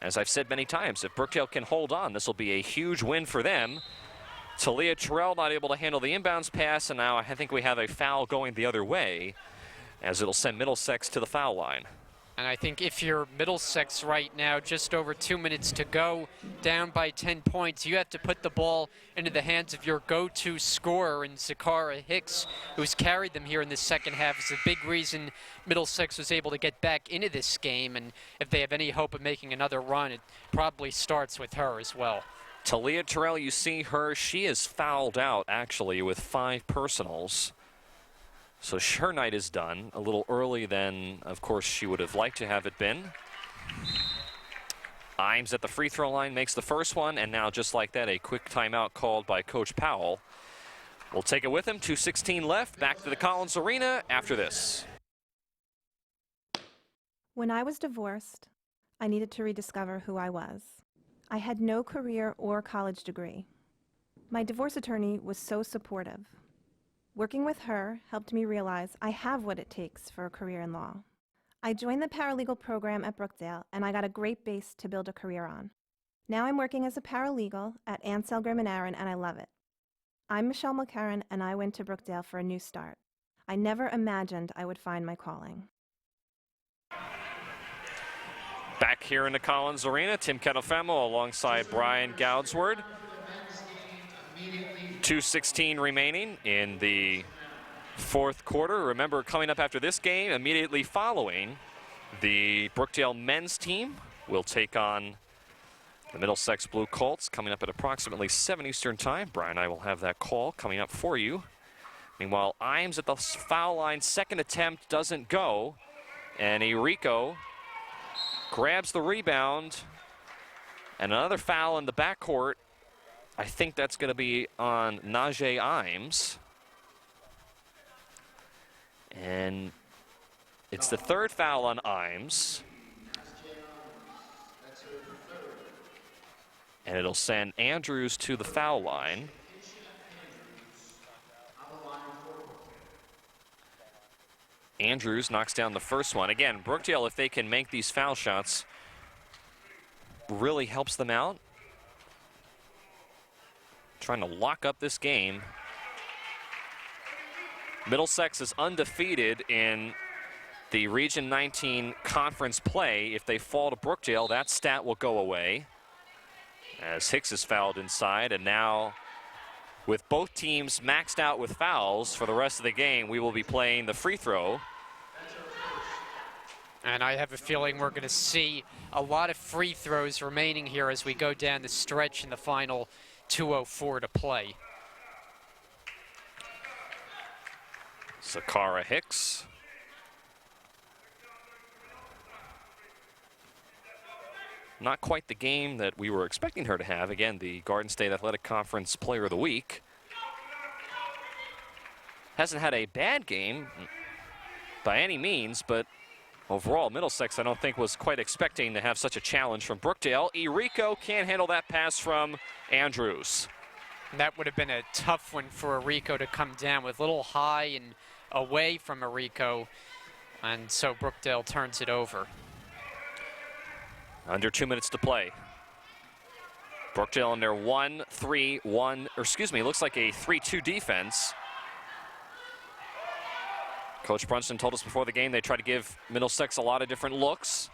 as I've said many times, if Brookdale can hold on, this will be a huge win for them. Talia Terrell not able to handle the inbounds pass, and now I think we have a foul going the other way, as it'll send Middlesex to the foul line. And I think if you're Middlesex right now, just over 2 minutes to go, down by 10 points, you have to put the ball into the hands of your go-to scorer in Zakara Hicks, who's carried them here in the second half. It's a big reason Middlesex was able to get back into this game, and if they have any hope of making another run, it probably starts with her as well. Talia Terrell, you see her, she is fouled out actually with 5 personals. So her night is done a little early than, of course, she would have liked to have it been. Imes at the free throw line makes the first one, and now just like that, a quick timeout called by Coach Powell. We'll take it with him. 2:16 left. Back to the Collins Arena after this. When I was divorced, I needed to rediscover who I was. I had no career or college degree. My divorce attorney was so supportive. Working with her helped me realize I have what it takes for a career in law. I joined the paralegal program at Brookdale, and I got a great base to build a career on. Now I'm working as a paralegal at Ansel, Grimm & Aaron, and I love it. I'm Michelle McCarran, and I went to Brookdale for a new start. I never imagined I would find my calling. Back here in the Collins Arena, Tim Kettlefemo alongside Brian Goudsward. 2:16 remaining in the fourth quarter. Remember, coming up after this game, immediately following, the Brookdale men's team will take on the Middlesex Blue Colts, coming up at approximately 7 Eastern time. Brian and I will have that call coming up for you. Meanwhile, Imes at the foul line, second attempt doesn't go, and Irico grabs the rebound, and another foul in the backcourt. I think that's going to be on Najee Imes. And it's the third foul on Imes. And it'll send Andrews to the foul line. Andrews knocks down the first one. Again, Brookdale, if they can make these foul shots, really helps them out. Trying to lock up this game. Middlesex is undefeated in the Region 19 conference play. If they fall to Brookdale, that stat will go away, as Hicks is fouled inside. And now, with both teams maxed out with fouls for the rest of the game, we will be playing the free throw. And I have a feeling we're going to see a lot of free throws remaining here as we go down the stretch in the final 2:04 to play. Zakara Hicks. Not quite the game that we were expecting her to have. Again, the Garden State Athletic Conference Player of the Week. Hasn't had a bad game by any means, but overall, Middlesex, I don't think, was quite expecting to have such a challenge from Brookdale. Irico can't handle that pass from Andrews. That would have been a tough one for Irico to come down with, a little high and away from Irico, and so Brookdale turns it over. Under 2 minutes to play. Brookdale in their 1-3-1, or excuse me, looks like a 3-2 defense. Coach Brunson told us before the game they try to give Middlesex a lot of different looks.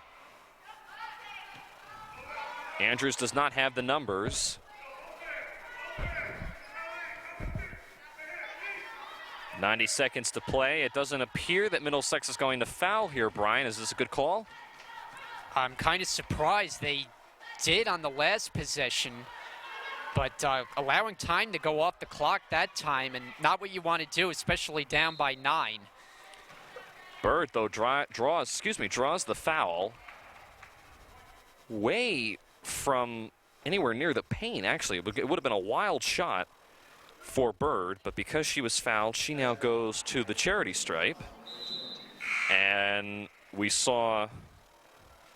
Andrews does not have the numbers. .90 seconds to play. It doesn't appear that Middlesex is going to foul here, Brian. Is this a good call? I'm kind of surprised they did on the last possession, but allowing time to go off the clock that time, and not what you want to do, especially down by 9. Bird, though, draws the foul way from anywhere near the paint, actually. It would have been a wild shot for Bird, but because she was fouled, she now goes to the charity stripe. And we saw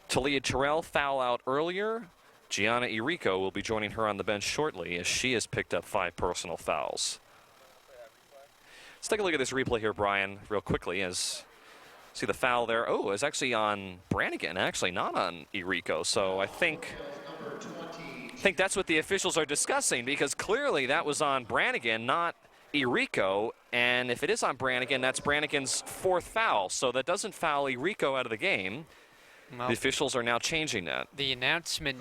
Talia Terrell foul out earlier. Gianna Irico will be joining her on the bench shortly, as she has picked up 5 personal fouls. Let's take a look at this replay here, Brian, real quickly. As see the foul there. Oh, it's actually on Brannigan, actually, not on Irico. So I think that's what the officials are discussing, because clearly that was on Brannigan, not Irico. And if it is on Brannigan, that's Brannigan's 4th foul. So that doesn't foul Irico out of the game. Well, the officials are now changing that. The announcement.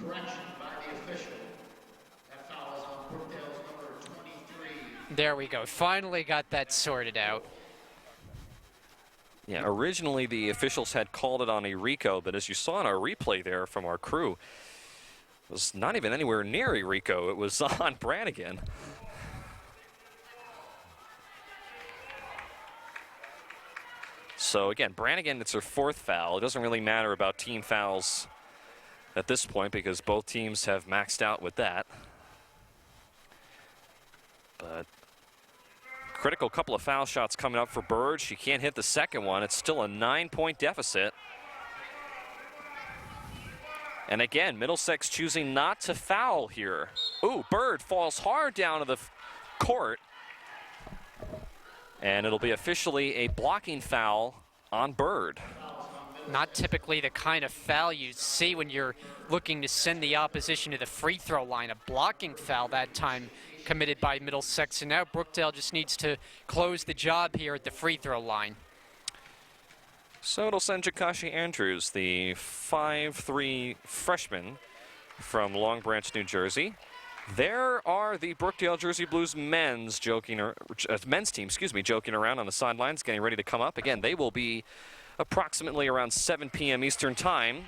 There we go. Finally got that sorted out. Yeah, originally the officials had called it on Irico, but as you saw in our replay there from our crew, it was not even anywhere near Irico. It was on Brannigan. So again, Brannigan, it's her 4th foul. It doesn't really matter about team fouls at this point because both teams have maxed out with that. But critical couple of foul shots coming up for Bird. She can't hit the second one. It's still a 9-point deficit. And again, Middlesex choosing not to foul here. Ooh, Bird falls hard down to the court. And it'll be officially a blocking foul on Bird. Not typically the kind of foul you see when you're looking to send the opposition to the free throw line. A blocking foul that time committed by Middlesex. And now Brookdale just needs to close the job here at the free throw line. So it'll send Jakashi Andrews, the 5'3" freshman from Long Branch, New Jersey. There are the Brookdale Jersey Blues men's team, joking around on the sidelines, getting ready to come up. Again, they will be approximately around 7 p.m. Eastern Time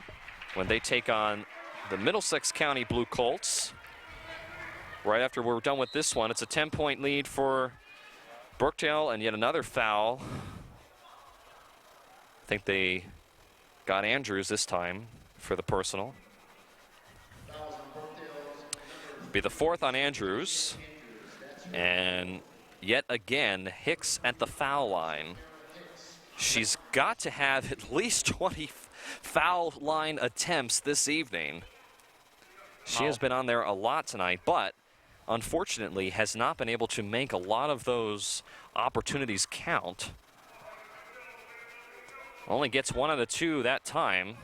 when they take on the Middlesex County Blue Colts. Right after we're done with this one, it's a 10-point lead for Brookdale, and yet another foul. I think they got Andrews this time for the personal. Be the fourth on Andrews. And yet again, Hicks at the foul line. She's got to have at least 20 foul line attempts this evening. She has been on there a lot tonight, but unfortunately has not been able to make a lot of those opportunities count. Only gets 1 out of 2 that time.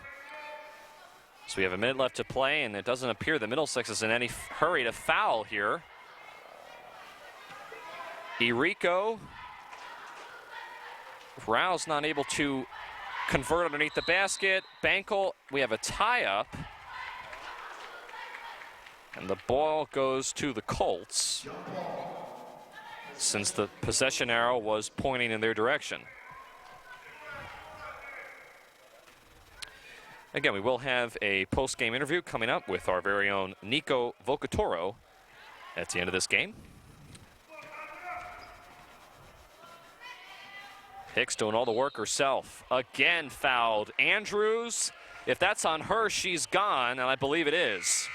So we have a minute left to play, and it doesn't appear that Middlesex is in any hurry to foul here. Irico. Rouse not able to convert underneath the basket. Bankel, we have a tie-up. And the ball goes to the Colts since the possession arrow was pointing in their direction. Again, we will have a post-game interview coming up with our very own Nico Vocatoro at the end of this game. Hicks doing all the work herself. Again fouled. Andrews, if that's on her, she's gone, and I believe it is.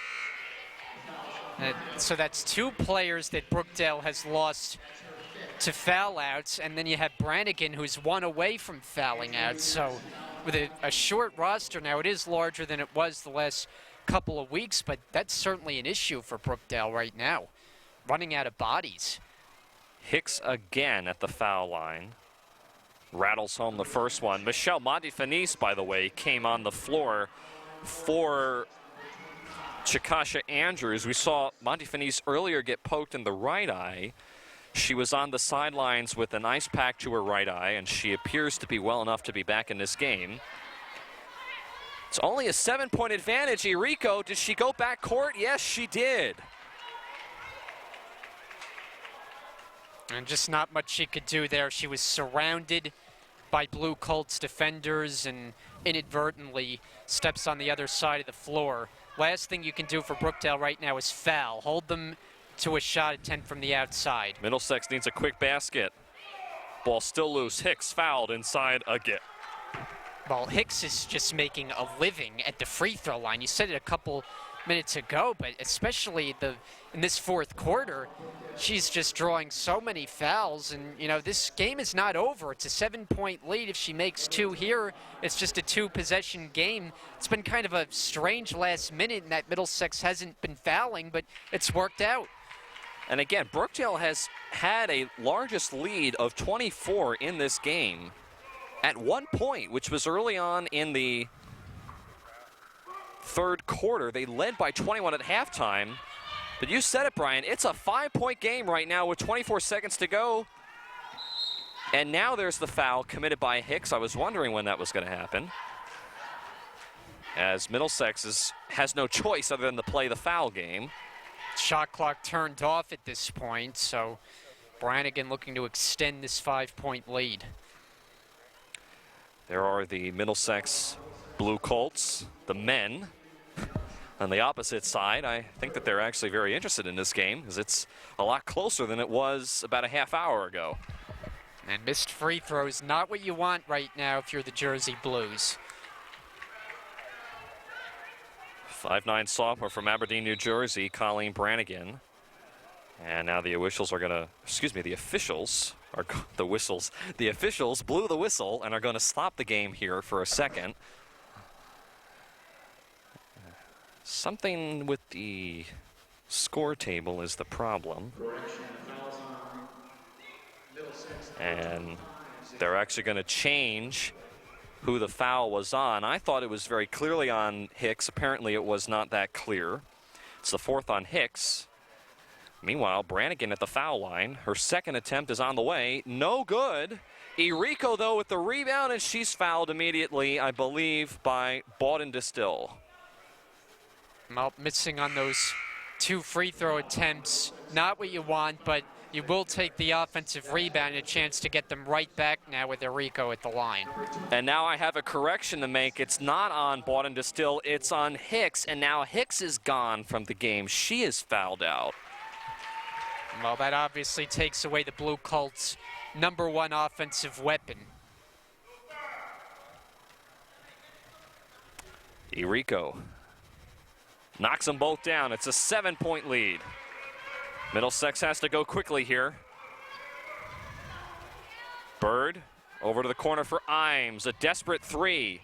So that's 2 players that Brookdale has lost to foul outs, and then you have Brannigan, who's 1 away from fouling out. So with a short roster now, it is larger than it was the last couple of weeks, but that's certainly an issue for Brookdale right now, running out of bodies. Hicks again at the foul line. Rattles home the first one. Michelle Montefinis, by the way, came on the floor for Chikasha Andrews. We saw Montefinis earlier get poked in the right eye. She was on the sidelines with an ice pack to her right eye, and she appears to be well enough to be back in this game. It's only a 7-point advantage. Irico, did she go back court? Yes, she did. And just not much she could do there. She was surrounded by Blue Colts defenders and inadvertently steps on the other side of the floor. Last thing you can do for Brookdale right now is foul. Hold them to a shot attempt from the outside. Middlesex needs a quick basket. Ball still loose. Hicks fouled inside again. Well, Hicks is just making a living at the free throw line. You said it a couple minutes ago, but especially in this fourth quarter, she's just drawing so many fouls. And, you know, this game is not over. It's a 7-point lead. If she makes 2 here, it's just a 2-possession game. It's been kind of a strange last minute in that Middlesex hasn't been fouling, but it's worked out. And again, Brookdale has had a largest lead of 24 in this game at 1 point, which was early on in the third quarter. They led by 21 at halftime. But you said it, Brian. It's a 5-point game right now with 24 seconds to go. And now there's the foul committed by Hicks. I was wondering when that was going to happen, as Middlesex has no choice other than to play the foul game. Shot clock turned off at this point, so Brannigan looking to extend this 5-point lead. There are the Middlesex Blue Colts, the men. On the opposite side, I think that they're actually very interested in this game because it's a lot closer than it was about a half hour ago. And missed free throws, not what you want right now if you're the Jersey Blues. 5'9" sophomore from Aberdeen, New Jersey, Colleen Brannigan. And now the officials are going to, the officials are the whistles. The officials blew the whistle and are going to stop the game here for a second. Something with the score table is the problem. And they're actually going to change who the foul was on. I thought it was very clearly on Hicks. Apparently it was not that clear. It's the 4th on Hicks. Meanwhile, Brannigan at the foul line. Her second attempt is on the way. No good. Irico, though, with the rebound, and she's fouled immediately, I believe, by Bawden Distill. Well, missing on those 2 free throw attempts. Not what you want, but you will take the offensive rebound and a chance to get them right back now with Irico at the line. And now I have a correction to make. It's not on Bawden Distill, it's on Hicks, and now Hicks is gone from the game. She is fouled out. Well, that obviously takes away the Blue Colts' #1 offensive weapon. Irico knocks them both down. It's a 7-point lead. Middlesex has to go quickly here. Bird over to the corner for Imes. A desperate 3.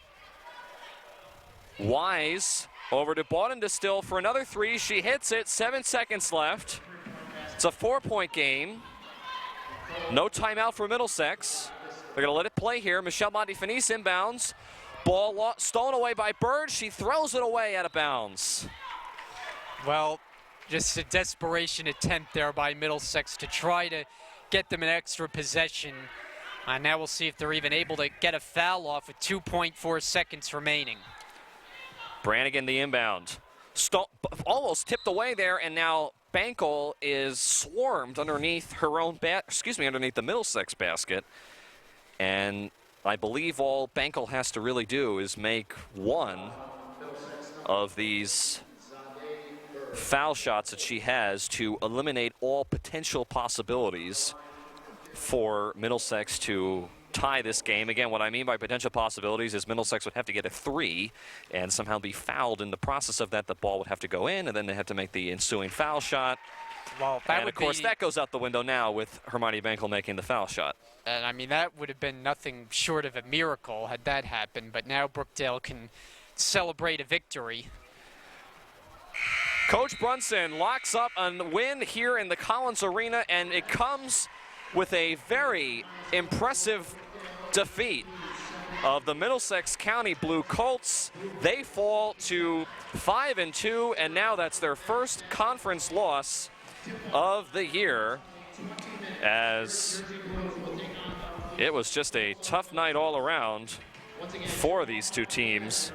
Wise over to Bawden Distill for another 3. She hits it. 7 seconds left. It's a 4-point game. No timeout for Middlesex. They're going to let it play here. Michelle Montefinis inbounds. Ball stolen away by Bird. She throws it away out of bounds. Well, just a desperation attempt there by Middlesex to try to get them an extra possession. Now we'll see if they're even able to get a foul off with 2.4 seconds remaining. Brannigan the inbound. Almost tipped away there, and now Bankel is swarmed underneath her own underneath the Middlesex basket. And I believe all Bankel has to really do is make one of these foul shots that she has to eliminate all potential possibilities for Middlesex to tie this game. Again, what I mean by potential possibilities is Middlesex would have to get a 3 and somehow be fouled in the process of that. The ball would have to go in, and then they have to make the ensuing foul shot. Well, and of course, that goes out the window now with Hermione Bankel making the foul shot. And I mean, that would have been nothing short of a miracle had that happened, but now Brookdale can celebrate a victory. Coach Brunson locks up a win here in the Collins Arena, and it comes with a very impressive defeat of the Middlesex County Blue Colts. They fall to 5-2, and now that's their first conference loss of the year, as it was just a tough night all around for these two teams.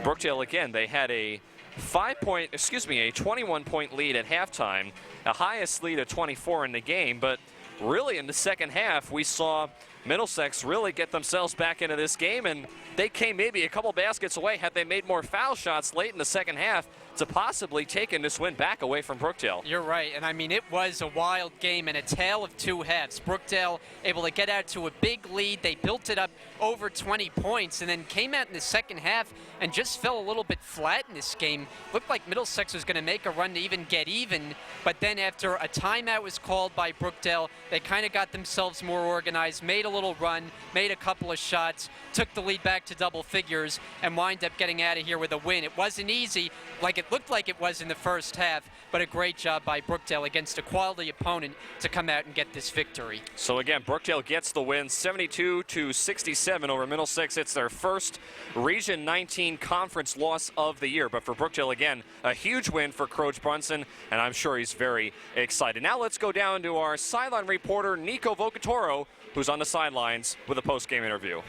Brookdale, again, they had a 21-point lead at halftime, the highest lead of 24 in the game, but really in the second half we saw Middlesex really get themselves back into this game, and they came maybe a couple baskets away had they made more foul shots late in the second half to possibly taking this win back away from Brookdale. You're right, and I mean, it was a wild game and a tale of two halves. Brookdale able to get out to a big lead. They built it up over 20 points and then came out in the second half and just fell a little bit flat in this game. Looked like Middlesex was going to make a run to even get even, but then after a timeout was called by Brookdale, they kind of got themselves more organized, made a little run, made a couple of shots, took the lead back to double figures, and wind up getting out of here with a win. It wasn't easy, like it looked like it was in the first half, but a great job by Brookdale against a quality opponent to come out and get this victory. So again, Brookdale gets the win, 72-67 over Middlesex. It's their first Region 19 conference loss of the year. But for Brookdale, again, a huge win for Coach Brunson, and I'm sure he's very excited. Now let's go down to our sideline reporter, Nico Vocatoro, who's on the sidelines with a post-game interview.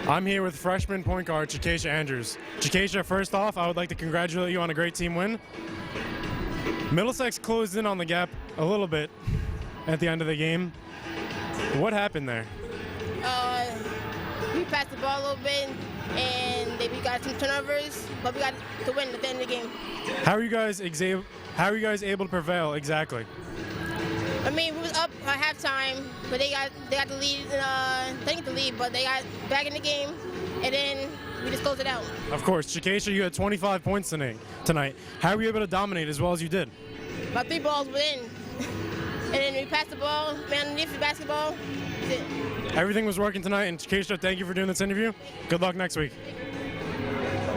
I'm here with freshman point guard Chikesha Andrews. Chikesha, first off, I would like to congratulate you on a great team win. Middlesex closed in on the gap a little bit at the end of the game. What happened there? We passed the ball a little bit, and we got some turnovers, but we got to win at the end of the game. How are you guys able to prevail exactly? I mean, we was up at halftime, but they got the lead. They didn't get the lead, but they got back in the game, and then we just closed it out. Of course. Chicasha, you had 25 points tonight. How were you able to dominate as well as you did? My 3 balls were in. And then we passed the ball, man underneath the basketball. That's it. Everything was working tonight, and Chicasha, thank you for doing this interview. Good luck next week.